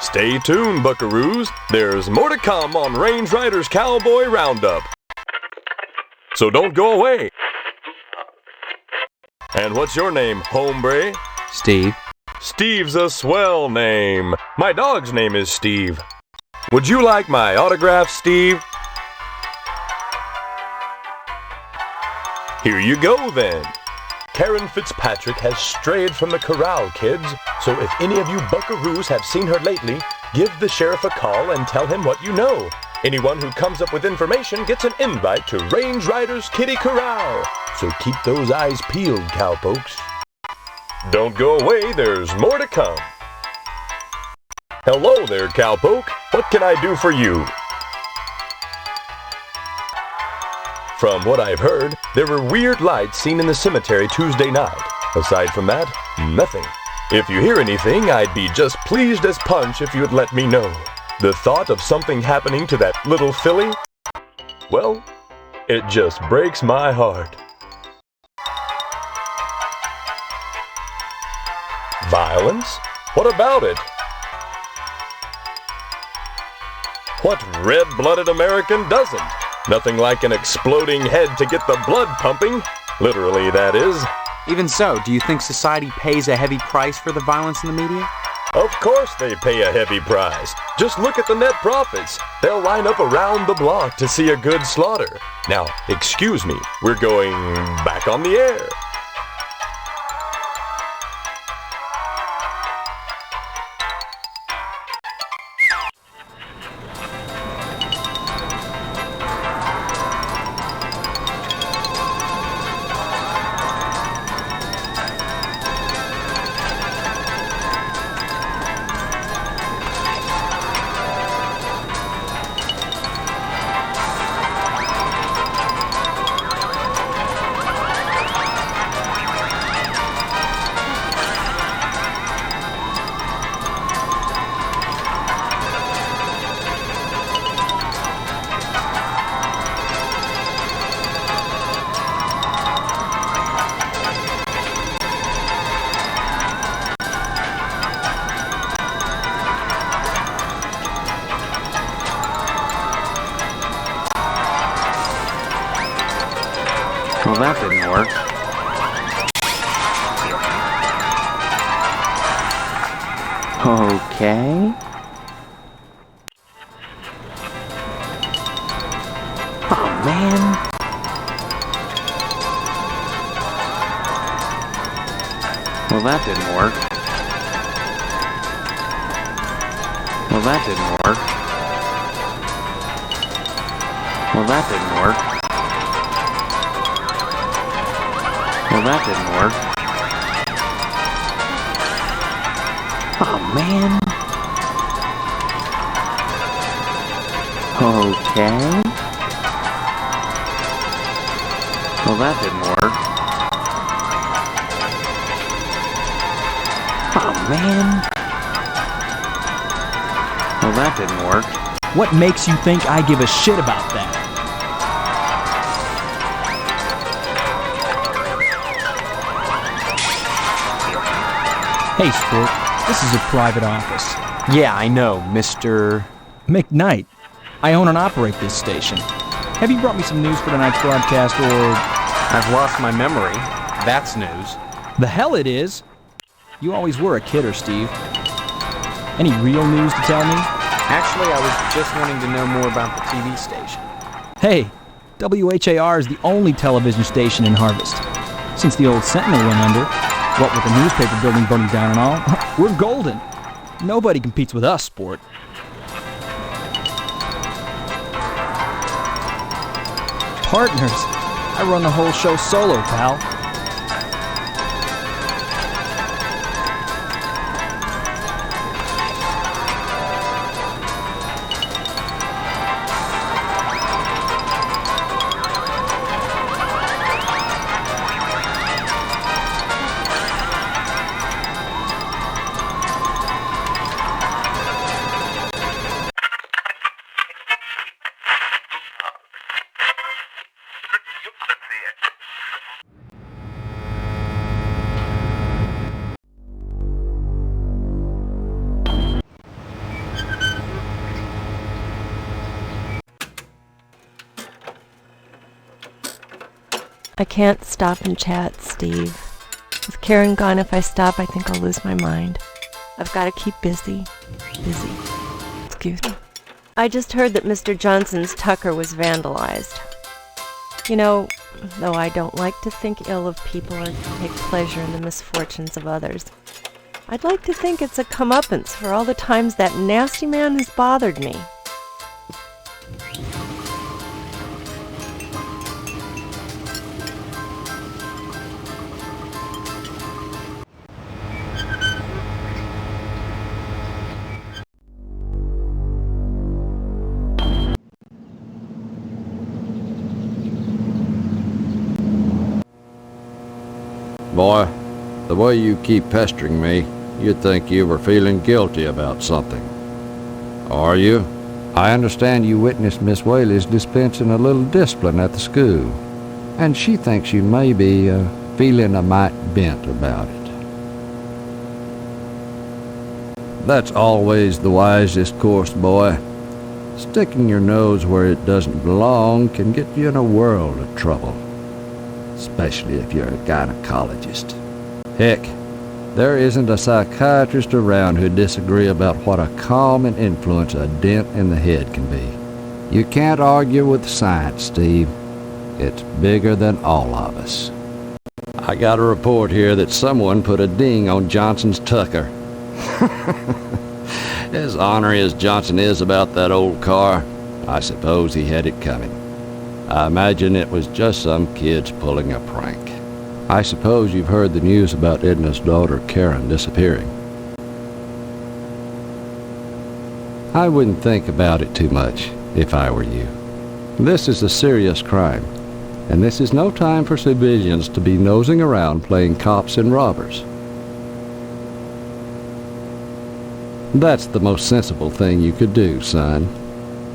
Stay tuned, buckaroos. There's more to come on Range Riders Cowboy Roundup. So don't go away. And what's your name, hombre?
Steve.
Steve's a swell name. My dog's name is Steve. Would you like my autograph, Steve? Here you go, then. Karen Fitzpatrick has strayed from the corral, kids, so if any of you buckaroos have seen her lately, give the sheriff a call and tell him what you know. Anyone who comes up with information gets an invite to Range Riders Kitty Corral. So keep those eyes peeled, cowpokes. Don't go away, there's more to come. Hello there, cowpoke. What can I do for you? From what I've heard, there were weird lights seen in the cemetery Tuesday night. Aside from that, nothing. If you hear anything, I'd be just pleased as punch if you'd let me know. The thought of something happening to that little filly? Well, it just breaks my heart. Violence? What about it? What red-blooded American doesn't? Nothing like an exploding head to get the blood pumping. Literally, that is.
Even so, do you think society pays a heavy price for the violence in the media?
Of course they pay a heavy price. Just look at the net profits. They'll line up around the block to see a good slaughter. Now, excuse me, we're going back on the air.
Well, that didn't work. Okay. Oh, man. Well, that didn't work. Well, that didn't work. Well, that didn't work. Well, that didn't work. Oh, man.
Okay. Well, that didn't work. Oh, man. Well, that didn't work.
What makes you think I give a shit about that? Hey, sport. This is a private office.
Yeah, I know, Mr.
McKnight. I own and operate this station. Have you brought me some news for tonight's broadcast, or...
I've lost my memory. That's news.
The hell it is! You always were a kidder, Steve. Any real news to tell me?
Actually, I was just wanting to know more about the TV station.
Hey, WHAR is the only television station in Harvest. Since the old Sentinel went under, what with the newspaper building burning down and all, we're golden. Nobody competes with us, sport. Partners. I run the whole show solo, pal.
I can't stop and chat, Steve. With Karen gone, if I stop, I think I'll lose my mind. I've got to keep busy. Excuse me. I just heard that Mr. Johnson's Tucker was vandalized. You know, though I don't like to think ill of people or take pleasure in the misfortunes of others, I'd like to think it's a comeuppance for all the times that nasty man has bothered me.
Boy, the way you keep pestering me, you'd think you were feeling guilty about something. Are you? I understand you witnessed Miss Whaley's dispensing a little discipline at the school, and she thinks you may be feeling a mite bent about it. That's always the wisest course, boy. Sticking your nose where it doesn't belong can get you in a world of trouble, especially if you're a gynecologist. Heck, there isn't a psychiatrist around who'd disagree about what a calming influence a dent in the head can be. You can't argue with science, Steve. It's bigger than all of us. I got a report here that someone put a ding on Johnson's Tucker. As ornery as Johnson is about that old car, I suppose he had it coming. I imagine it was just some kids pulling a prank. I suppose you've heard the news about Edna's daughter Karen disappearing. I wouldn't think about it too much if I were you. This is a serious crime, and this is no time for civilians to be nosing around playing cops and robbers. That's the most sensible thing you could do, son.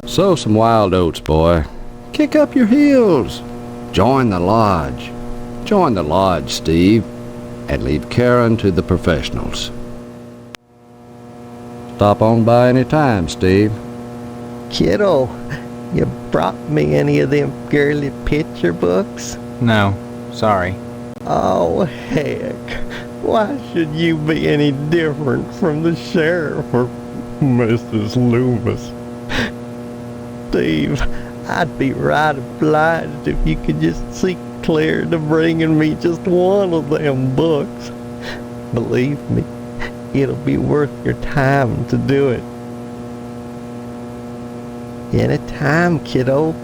Sow some wild oats, boy. Kick up your heels. Join the lodge. Join the lodge, Steve, and leave Karen to the professionals. Stop on by any time, Steve.
Kiddo, you brought me any of them girly picture books?
No, sorry.
Oh, heck. Why should you be any different from the sheriff or Mrs. Loomis? Steve, I'd be right obliged if you could just see clear to bringing me just one of them books. Believe me, it'll be worth your time to do it. Anytime, kiddo.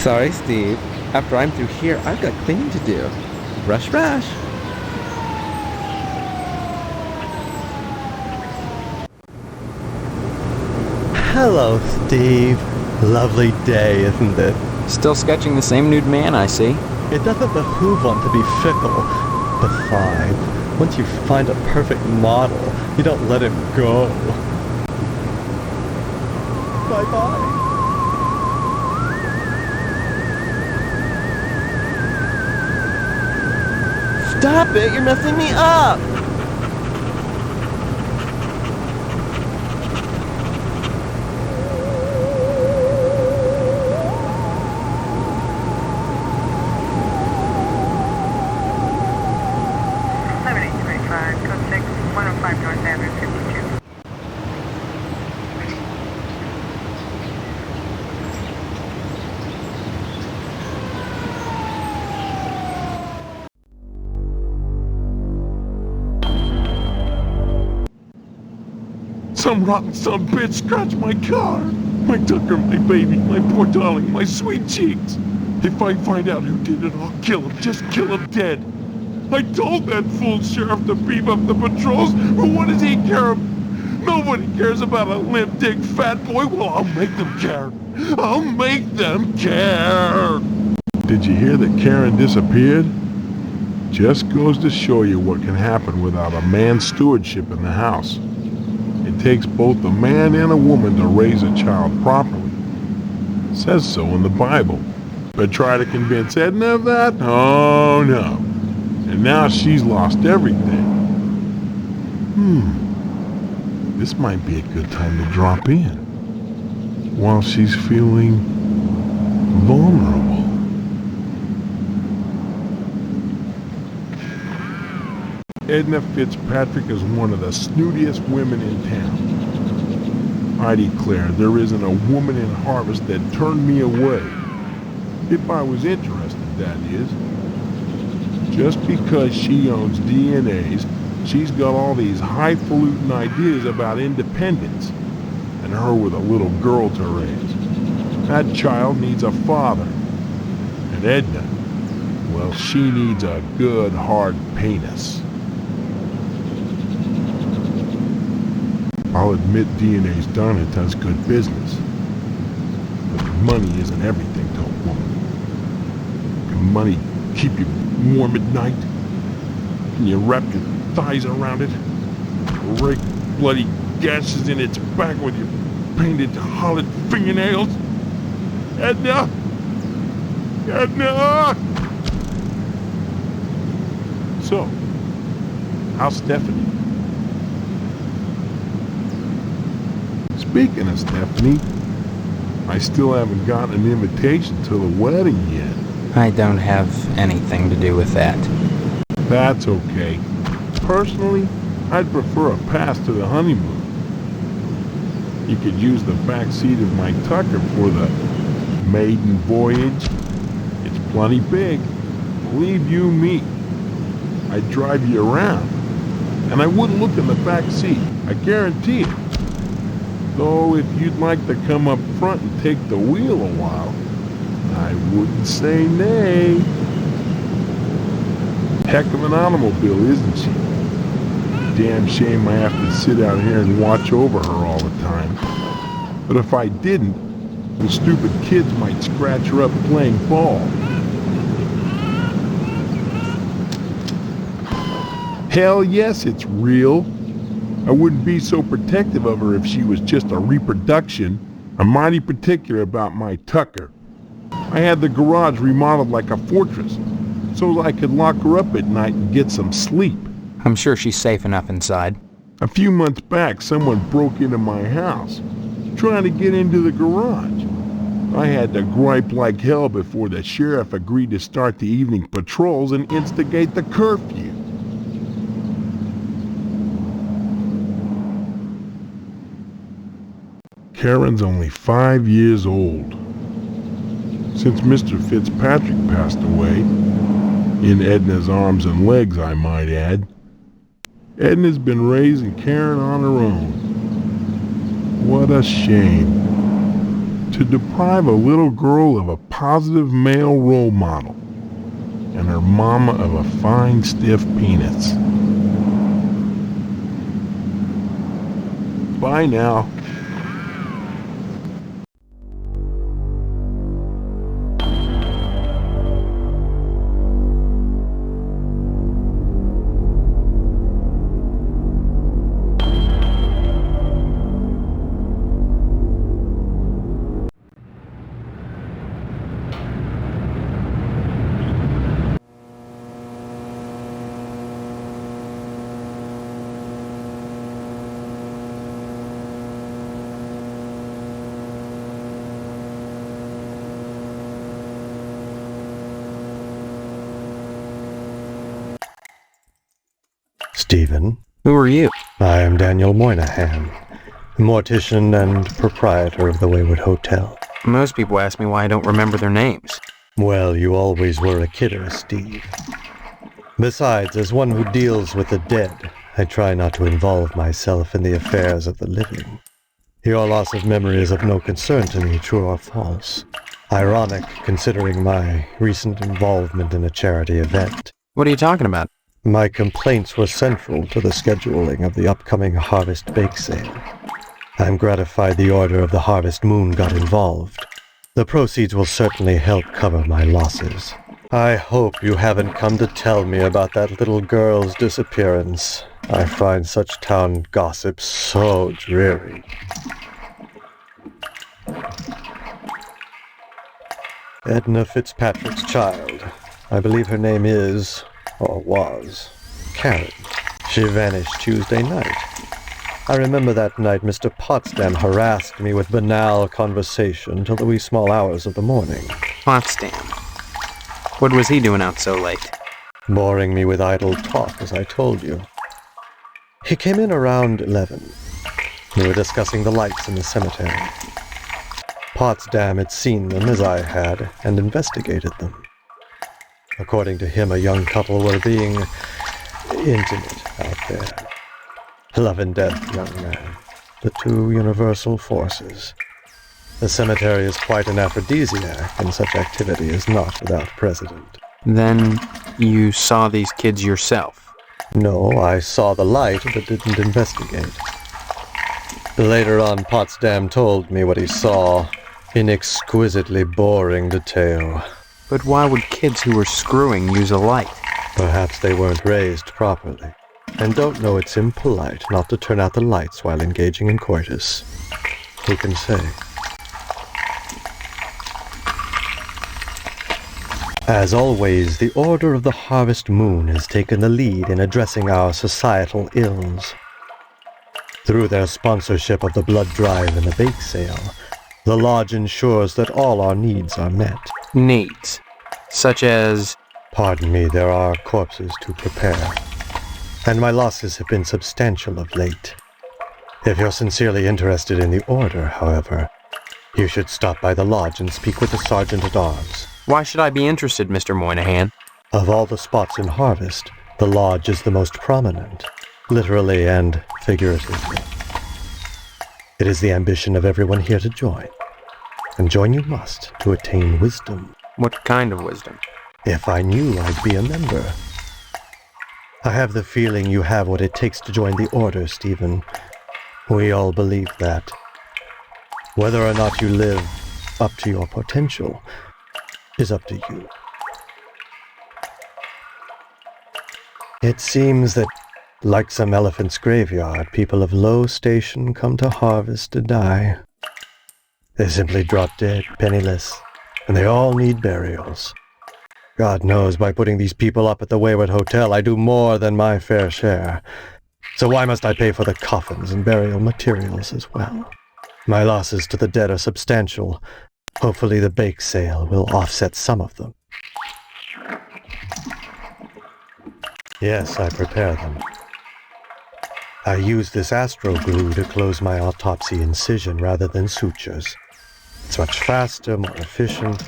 Sorry, Steve. After I'm through here, I've got cleaning to do. Rush, rush.
Hello, Steve. Lovely day, isn't it?
Still sketching the same nude man, I see.
It doesn't behoove one to be fickle. Besides, once you find a perfect model, you don't let him go. Bye-bye. Stop it! You're messing me up!
Some rotten son of a bitch scratched my car. My Tucker, my baby, my poor darling, my sweet cheeks. If I find out who did it, I'll kill him. Just kill him dead. I told that fool sheriff to beef up the patrols, but what does he care? Nobody cares about a limp dick fat boy. Well, I'll make them care. I'll make them care. Did you hear that Karen disappeared? Just goes to show you what can happen without a man's stewardship in the house. It takes both a man and a woman to raise a child properly. It says so in the Bible. But try to convince Edna of that? Oh no. And now she's lost everything. This might be a good time to drop in. While she's feeling vulnerable. Edna Fitzpatrick is one of the snootiest women in town. I declare there isn't a woman in Harvest that turned me away. If I was interested, that is. Just because she owns DNAs, she's got all these highfalutin ideas about independence, and her with a little girl to raise. That child needs a father. And Edna, well, she needs a good hard penis. I'll admit DNA's done it, does good business. But money isn't everything to a woman. Can money keep you warm at night? Can you wrap your thighs around it? Rake bloody gashes in its back with your painted hollow fingernails? Edna! Edna! So, how's Stephanie? Speaking of Stephanie, I still haven't gotten an invitation to the wedding yet.
I don't have anything to do with that.
That's okay. Personally, I'd prefer a pass to the honeymoon. You could use the back seat of my Tucker for the maiden voyage. It's plenty big. Believe you me. I'd drive you around. And I wouldn't look in the back seat. I guarantee it. Though if you'd like to come up front and take the wheel a while, I wouldn't say nay. Heck of an automobile, isn't she? Damn shame I have to sit out here and watch over her all the time. But if I didn't, the stupid kids might scratch her up playing ball. Hell yes, it's real. I wouldn't be so protective of her if she was just a reproduction. I'm mighty particular about my Tucker. I had the garage remodeled like a fortress, so I could lock her up at night and get some sleep.
I'm sure she's safe enough inside.
A few months back, someone broke into my house, trying to get into the garage. I had to gripe like hell before the sheriff agreed to start the evening patrols and instigate the curfew. Karen's only 5 years old. Since Mr. Fitzpatrick passed away, in Edna's arms and legs, I might add, Edna's been raising Karen on her own. What a shame. To to deprive a little girl of a positive male role model and her mama of a fine, stiff penis. Bye now.
Stephen. Who are you?
I am Daniel Moynihan, mortician and proprietor of the Wayward Hotel.
Most people ask me why I don't remember their names.
Well, you always were a kidder, Steve. Besides, as one who deals with the dead, I try not to involve myself in the affairs of the living. Your loss of memory is of no concern to me, true or false. Ironic, considering my recent involvement in a charity event.
What are you talking about?
My complaints were central to the scheduling of the upcoming Harvest Bake Sale. I'm gratified the Order of the Harvest Moon got involved. The proceeds will certainly help cover my losses. I hope you haven't come to tell me about that little girl's disappearance. I find such town gossip so dreary. Edna Fitzpatrick's child. I believe her name is, or was, Karen. She vanished Tuesday night. I remember that night Mr. Potsdam harassed me with banal conversation till the wee small hours of the morning.
Potsdam? What was he doing out so late?
Boring me with idle talk, as I told you. He came in around 11. We were discussing the lights in the cemetery. Potsdam had seen them as I had, and investigated them. According to him, a young couple were being intimate out there. Love and death, young man. The two universal forces. The cemetery is quite an aphrodisiac, and such activity is not without precedent.
Then you saw these kids yourself?
No, I saw the light, but didn't investigate. Later on, Potsdam told me what he saw in exquisitely boring detail.
But why would kids who were screwing use a light?
Perhaps they weren't raised properly, and don't know it's impolite not to turn out the lights while engaging in coitus. Who can say? As always, the Order of the Harvest Moon has taken the lead in addressing our societal ills. Through their sponsorship of the blood drive and the bake sale, the Lodge ensures that all our needs are met.
Needs? Such as?
Pardon me, there are corpses to prepare. And my losses have been substantial of late. If you're sincerely interested in the Order, however, you should stop by the Lodge and speak with the Sergeant-at-Arms.
Why should I be interested, Mr. Moynihan?
Of all the spots in Harvest, the Lodge is the most prominent, literally and figuratively. It is the ambition of everyone here to join. And join you must to attain wisdom.
What kind of wisdom?
If I knew, I'd be a member. I have the feeling you have what it takes to join the Order, Stephen. We all believe that. Whether or not you live up to your potential is up to you. It seems that, like some elephant's graveyard, people of low station come to Harvest to die. They simply drop dead, penniless, and they all need burials. God knows, by putting these people up at the Wayward Hotel, I do more than my fair share. So why must I pay for the coffins and burial materials as well? My losses to the dead are substantial. Hopefully the bake sale will offset some of them. Yes, I prepare them. I use this astro glue to close my autopsy incision rather than sutures. It's much faster, more efficient.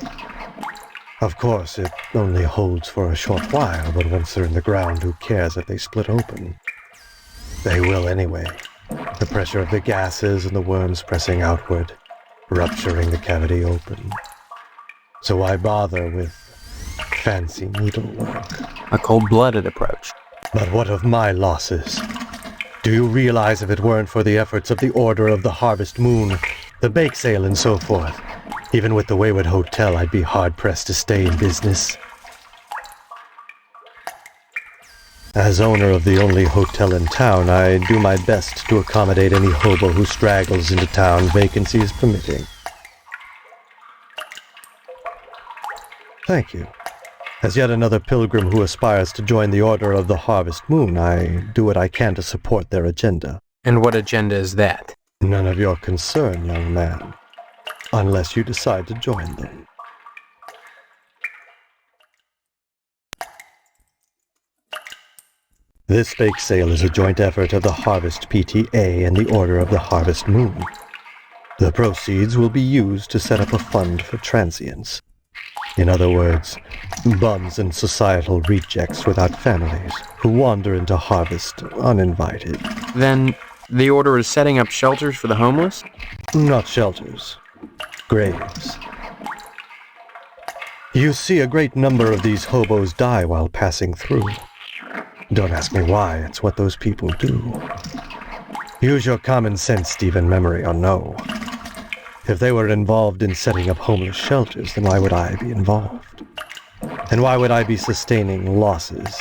Of course, it only holds for a short while, but once they're in the ground, who cares if they split open? They will anyway. The pressure of the gases and the worms pressing outward.
rupturing the cavity open. So why bother with fancy needlework?
A cold-blooded approach.
But what of my losses? Do you realize if it weren't for the efforts of the Order of the Harvest Moon, the bake sale and so forth, even with the Wayward Hotel, I'd be hard-pressed to stay in business? As owner of the only hotel in town, I do my best to accommodate any hobo who straggles into town, vacancies permitting. Thank you. As yet another pilgrim who aspires to join the Order of the Harvest Moon, I do what I can to support their agenda.
And what agenda is that?
None of your concern, young man. Unless you decide to join them. This bake sale is a joint effort of the Harvest PTA and the Order of the Harvest Moon. The proceeds will be used to set up a fund for transients. In other words, bums and societal rejects without families who wander into Harvest uninvited.
Then the Order is setting up shelters for the homeless?
Not shelters. Graves. You see a great number of these hobos die while passing through. Don't ask me why, it's what those people do. Use your common sense, Stephen, memory or no. If they were involved in setting up homeless shelters, then why would I be involved? And why would I be sustaining losses?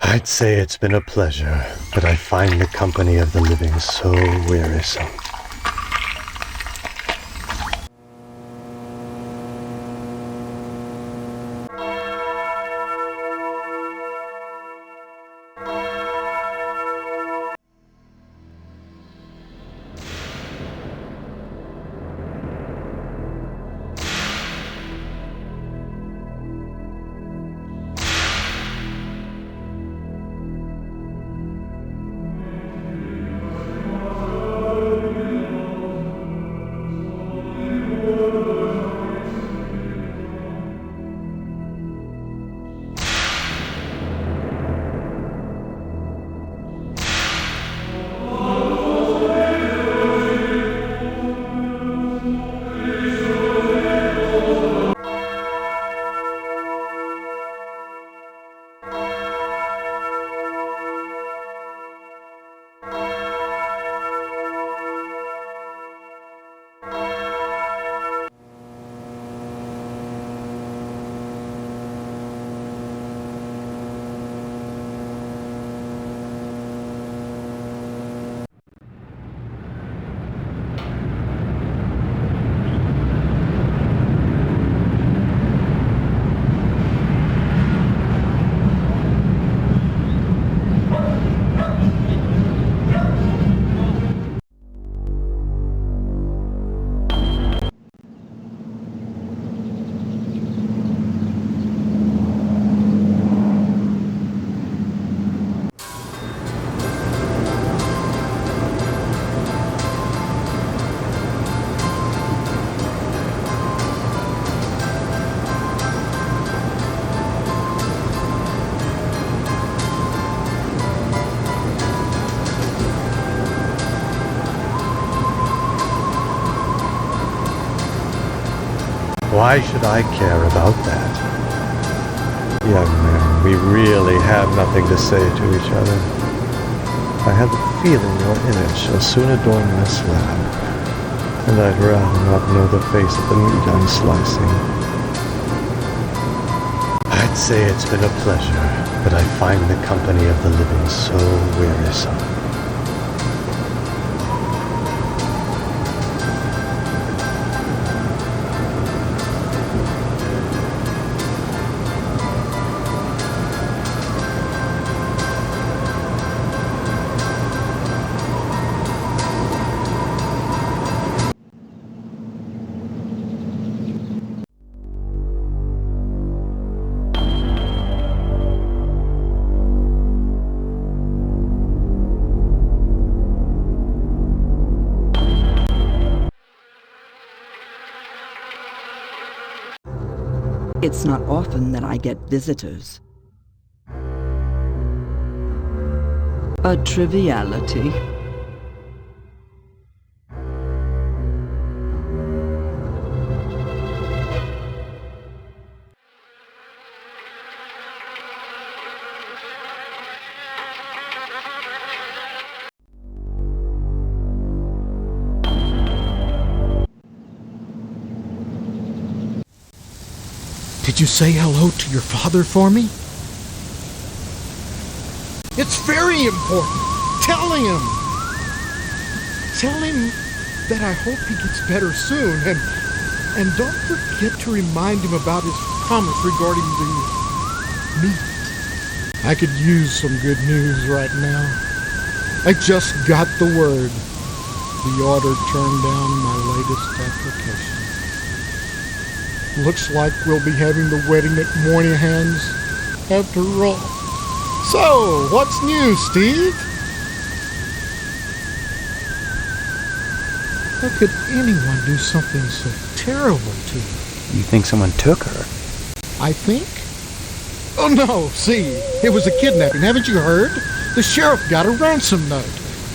I'd say it's been a pleasure, but I find the company of the living so wearisome. Why should I care about that? Young man, we really have nothing to say to each other. I have the feeling your image shall soon adorn my slab, and I'd rather not know the face of the meat I'm slicing. I'd say it's been a pleasure, but I find the company of the living so wearisome.
It's not often that I get visitors. A triviality.
Did you say hello to your father for me? It's very important. Tell him. Tell him that I hope he gets better soon, and don't forget to remind him about his promise regarding the meat. I could use some good news right now. I just got the word. The order turned down my latest application. Looks like we'll be having the wedding at Moynihan's after all. So, what's new, Steve? How could anyone do something so terrible to you?
You think someone took her?
I think? Oh no, see, it was a kidnapping, haven't you heard? The sheriff got a ransom note.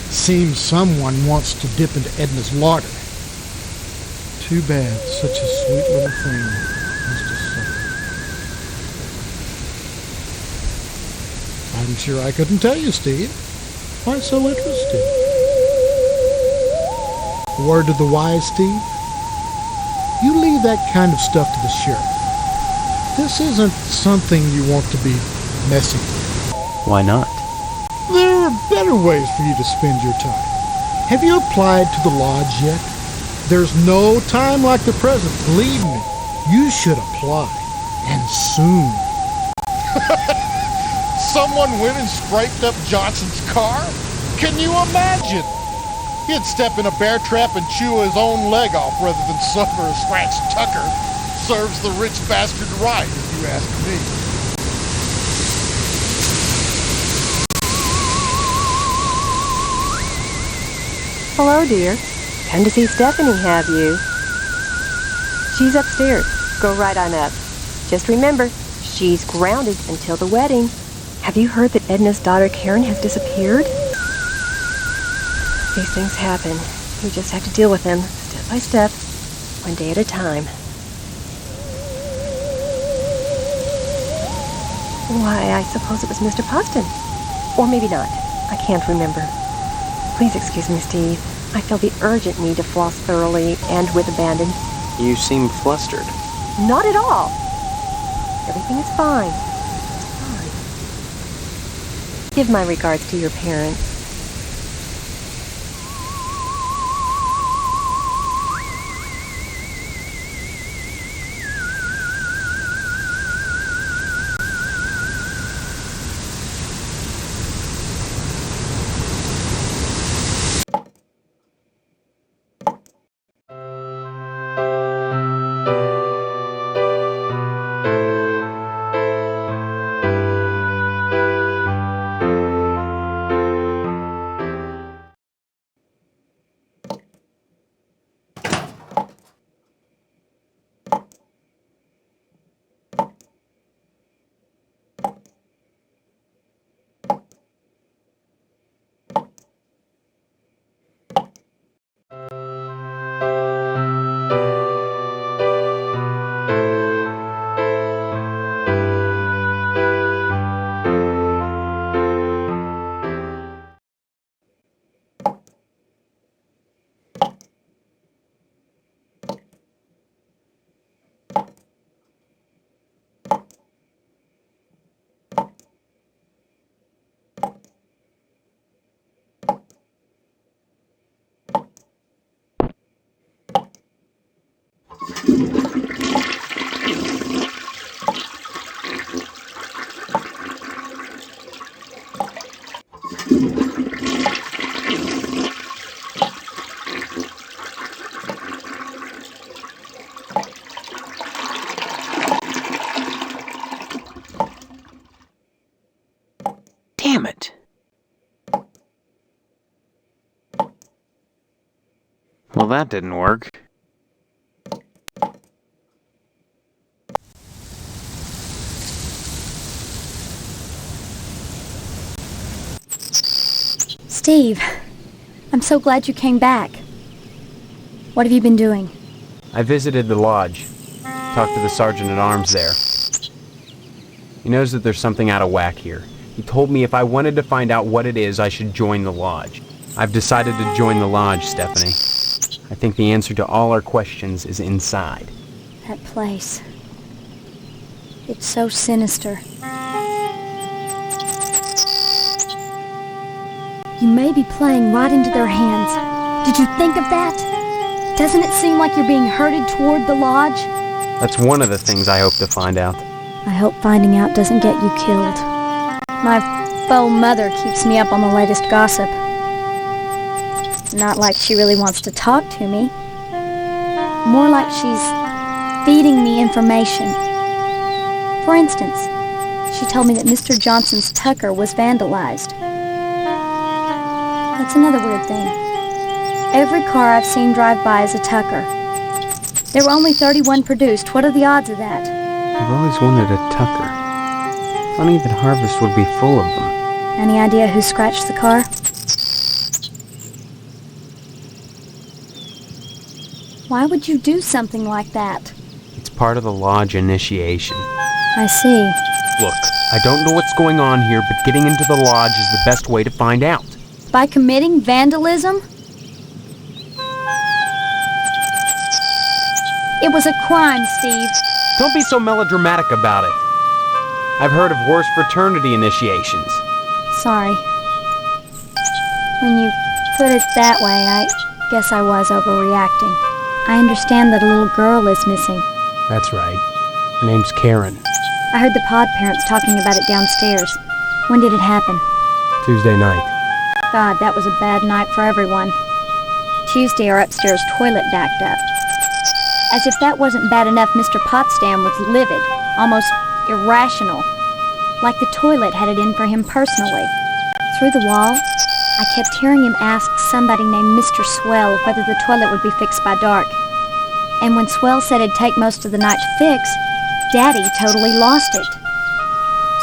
Seems someone wants to dip into Edna's larder. Too bad such a sweet little thing has to suffer. I'm sure I couldn't tell you, Steve. Why so interested? Word to the wise, Steve? You leave that kind of stuff to the sheriff. This isn't something you want to be messing with.
Why not?
There are better ways for you to spend your time. Have you applied to the lodge yet? There's no time like the present, believe me. You should apply, and soon. Someone went and scraped up Johnson's car? Can you imagine? He'd step in a bear trap and chew his own leg off rather than suffer a scratched Tucker. Serves the rich bastard right, if you ask me.
Hello, dear. Come to see Stephanie, have you? She's upstairs. Go right on up. Just remember, she's grounded until the wedding. Have you heard that Edna's daughter Karen has disappeared? These things happen. You just have to deal with them, step by step, one day at a time. Why, I suppose it was Mr. Poston. Or maybe not. I can't remember. Please excuse me, Steve. I feel the urgent need to floss thoroughly and with abandon.
You seem flustered.
Not at all. Everything is fine. It's fine. Give my regards to your parents.
Damn it. Well, that didn't work.
Steve, I'm so glad you came back. What have you been doing?
I visited the lodge. Talked to the sergeant-at-arms there. He knows that there's something out of whack here. He told me if I wanted to find out what it is, I should join the lodge. I've decided to join the lodge, Stephanie. I think the answer to all our questions is inside.
That place. It's so sinister. You may be playing right into their hands. Did you think of that? Doesn't it seem like you're being herded toward the lodge?
That's one of the things I hope to find out.
I hope finding out doesn't get you killed. My faux mother keeps me up on the latest gossip. Not like she really wants to talk to me. More like she's feeding me information. For instance, she told me that Mr. Johnson's Tucker was vandalized. That's another weird thing. Every car I've seen drive by is a Tucker. There were only 31 produced. What are the odds of that?
I've always wanted a Tucker. Funny that Harvest would be full of them.
Any idea who scratched the car? Why would you do something like that?
It's part of the lodge initiation.
I see.
Look, I don't know what's going on here, but getting into the lodge is the best way to find out.
By committing vandalism? It was a crime, Steve.
Don't be so melodramatic about it. I've heard of worse fraternity initiations.
Sorry. When you put it that way, I guess I was overreacting. I understand that a little girl is missing.
That's right. Her name's Karen.
I heard the pod parents talking about it downstairs. When did it happen?
Tuesday night.
God, that was a bad night for everyone. Tuesday, our upstairs toilet backed up. As if that wasn't bad enough, Mr. Potsdam was livid, almost irrational. Like the toilet had it in for him personally. Through the wall, I kept hearing him ask somebody named Mr. Swell whether the toilet would be fixed by dark. And when Swell said it'd take most of the night to fix, Daddy totally lost it.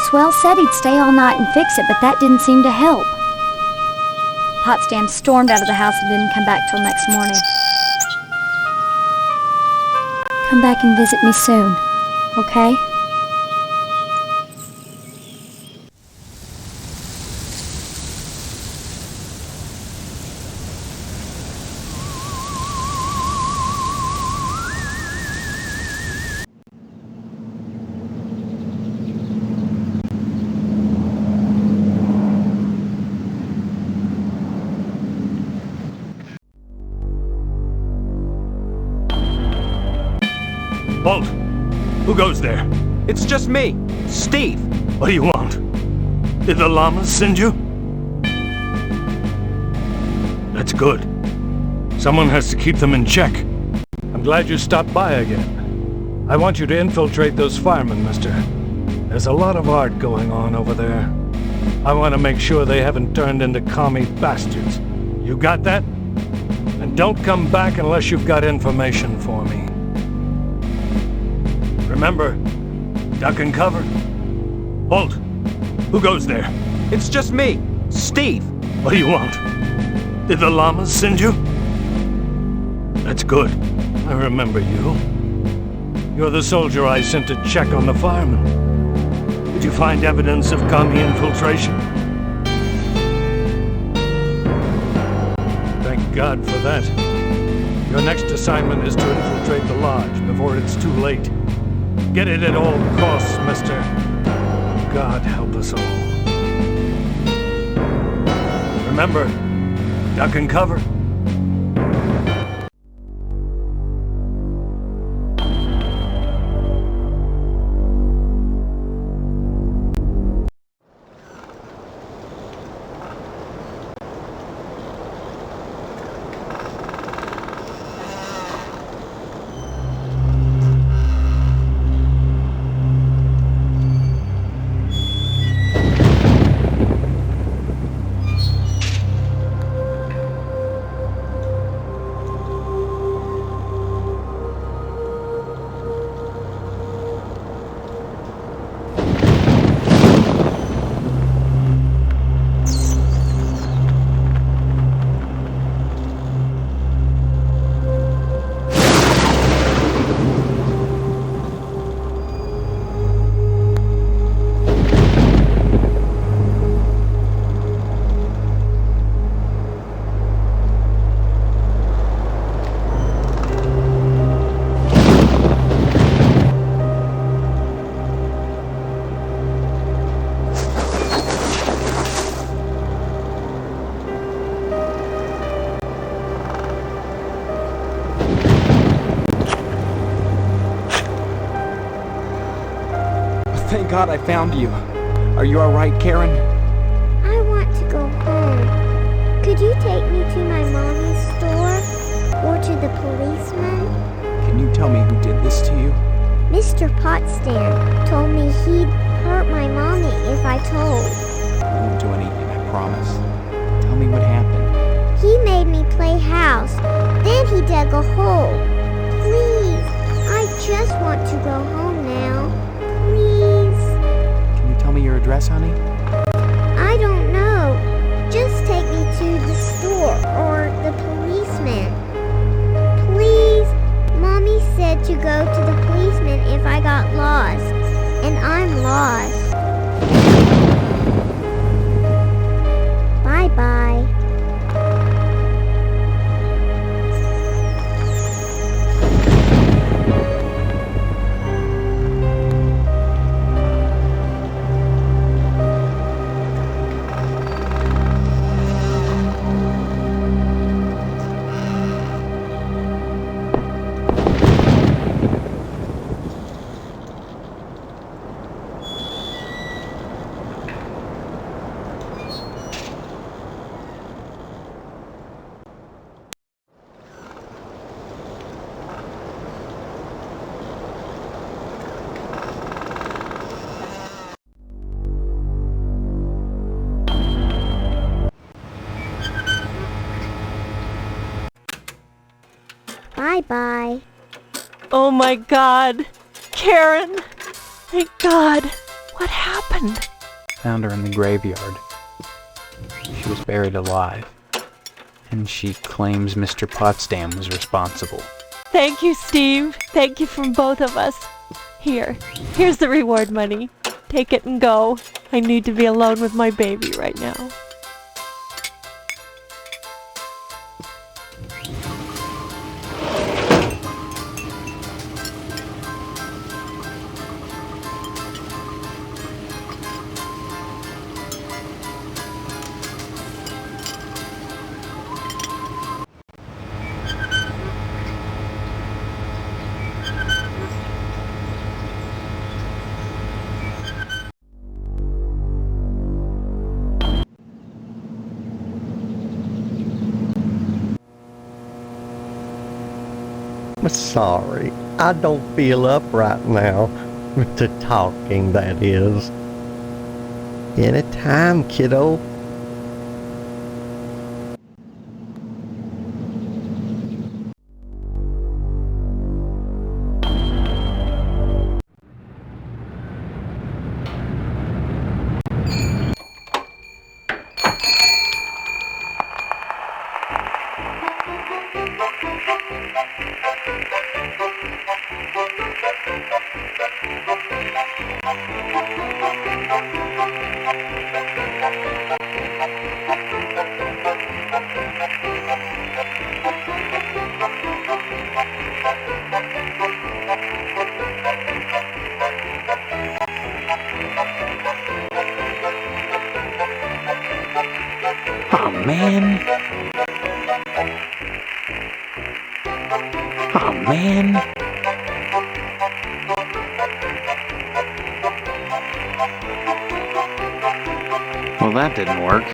Swell said he'd stay all night and fix it, but that didn't seem to help. Potsdam stormed out of the house and didn't come back till next morning. Come back and visit me soon, okay?
Bolt, who goes there?
It's just me, Steve.
What do you want? Did the llamas send you? That's good. Someone has to keep them in check. I'm glad you stopped by again. I want you to infiltrate those firemen, mister. There's a lot of art going on over there. I want to make sure they haven't turned into commie bastards. You got that? And don't come back unless you've got information for me. Remember, duck and cover. Bolt, who goes there?
It's just me, Steve.
What do you want? Did the llamas send you? That's good. I remember you. You're the soldier I sent to check on the firemen. Did you find evidence of commie infiltration? Thank God for that. Your next assignment is to infiltrate the lodge before it's too late. Get it at all costs, mister. God help us all. Remember, duck and cover.
Thank God I found you. Are you alright, Karen?
I want to go home. Could you take me to my mommy's store? Or to the policeman?
Can you tell me who did this to you?
Mr. Potsdam told me he'd hurt my mommy if I told.
I won't do anything, I promise. Tell me what happened.
He made me play house. Then he dug a hole. Please, I just want to go home now. Please.
Can you tell me your address, honey?
I don't know. Just take me to the store or the policeman. Please. Mommy said to go to the policeman if I got lost. And I'm lost. Bye-bye. Bye-bye.
Oh my God. Karen! Thank God. What happened?
Found her in the graveyard. She was buried alive. And she claims Mr. Potsdam was responsible.
Thank you, Steve. Thank you from both of us. Here's the reward money. Take it and go. I need to be alone with my baby right now.
Sorry, I don't feel up right now. To talking, that is. Anytime, kiddo.
Oh man. Oh man. Well, that didn't work.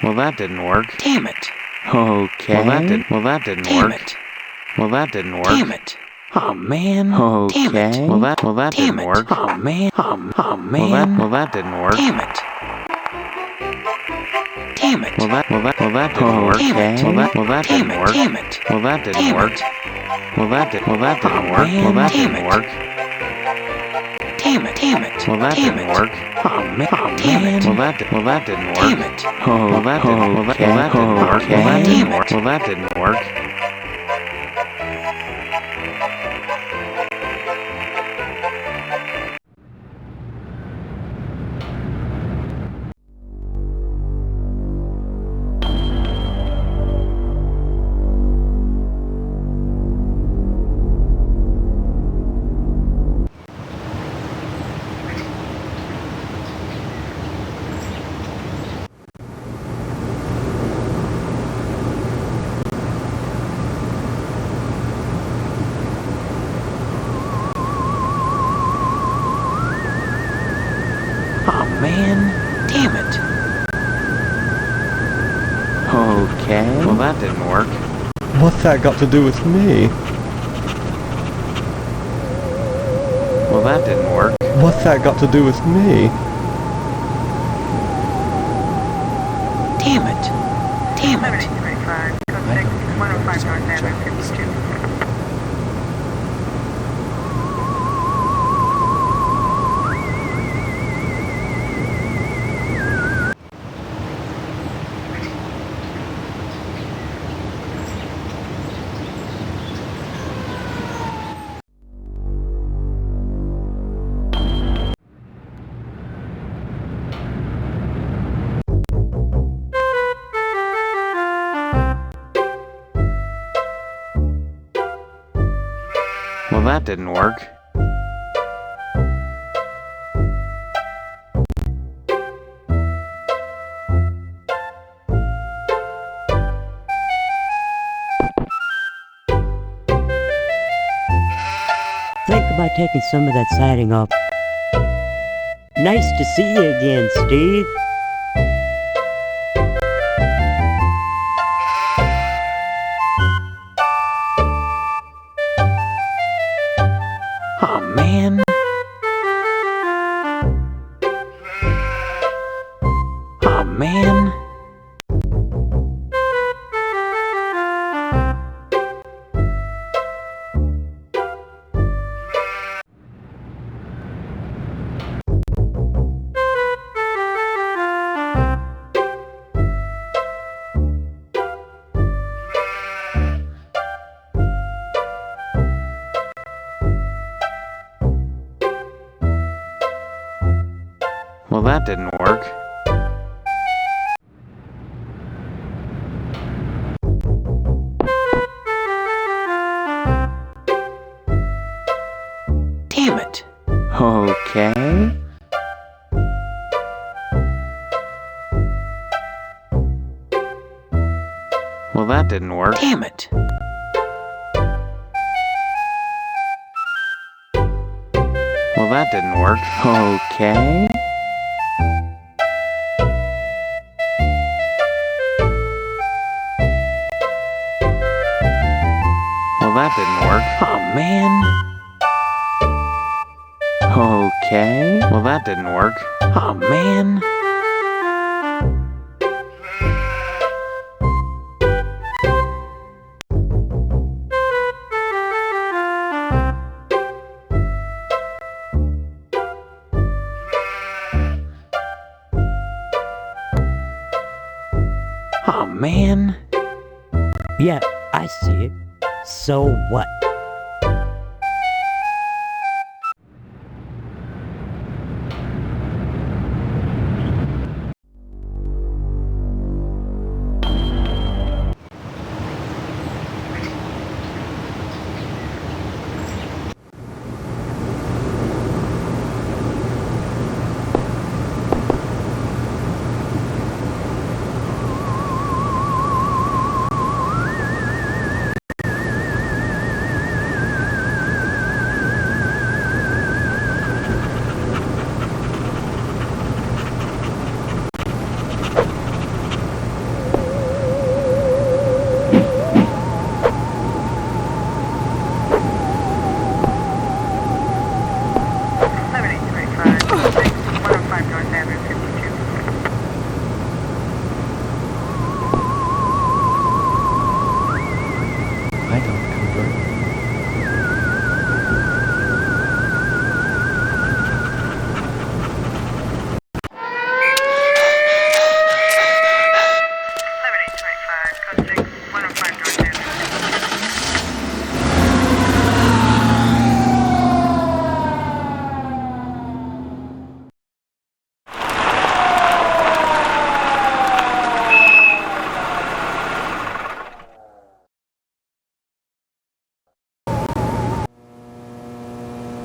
Well, that didn't work. Damn it. Okay. Well, that didn't Damn work. It. Well, that didn't work. Damn it. Oh man. Okay. Damn it. Well, that Damn didn't it. Work. Oh man. Oh man. Well, that didn't work. Damn it. Damn it. Well, that didn't work. Damn it. Well, that didn't work. Damn it. Well, that didn't work. Well, that didn't work. Well, that didn't work. Damn it. Damn it. Well, that didn't work. Oh man. Damn it. Well, that didn't work. Damn it. Well, that didn't work. Well, that didn't work. Well, that didn't work. Damn it. Okay. Well, that didn't work.
What's that got to do with me?
Well, that didn't work.
What's that got to do with me?
Damn it. Damn it. Well, that didn't work.
Think about taking some of that siding off. Nice to see you again, Steve.
Aw, man. Aw, man. Well, that didn't work. Damn it. Okay. Well, that didn't work. Damn it. Well, that didn't work. Okay. Well, that didn't work. Aw, man. Okay. Well, that didn't work. Aw, man. Aw, man.
Yeah, I see it. So what?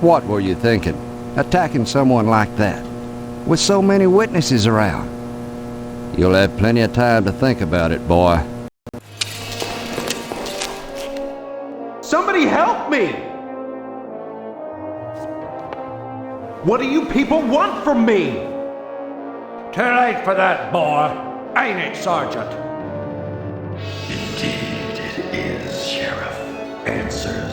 What were you thinking? Attacking someone like that? With so many witnesses around? You'll have plenty of time to think about it, boy.
Somebody help me! What do you people want from me?
Too late for that, boy. Ain't it, Sergeant?
Indeed it is, Sheriff. Answers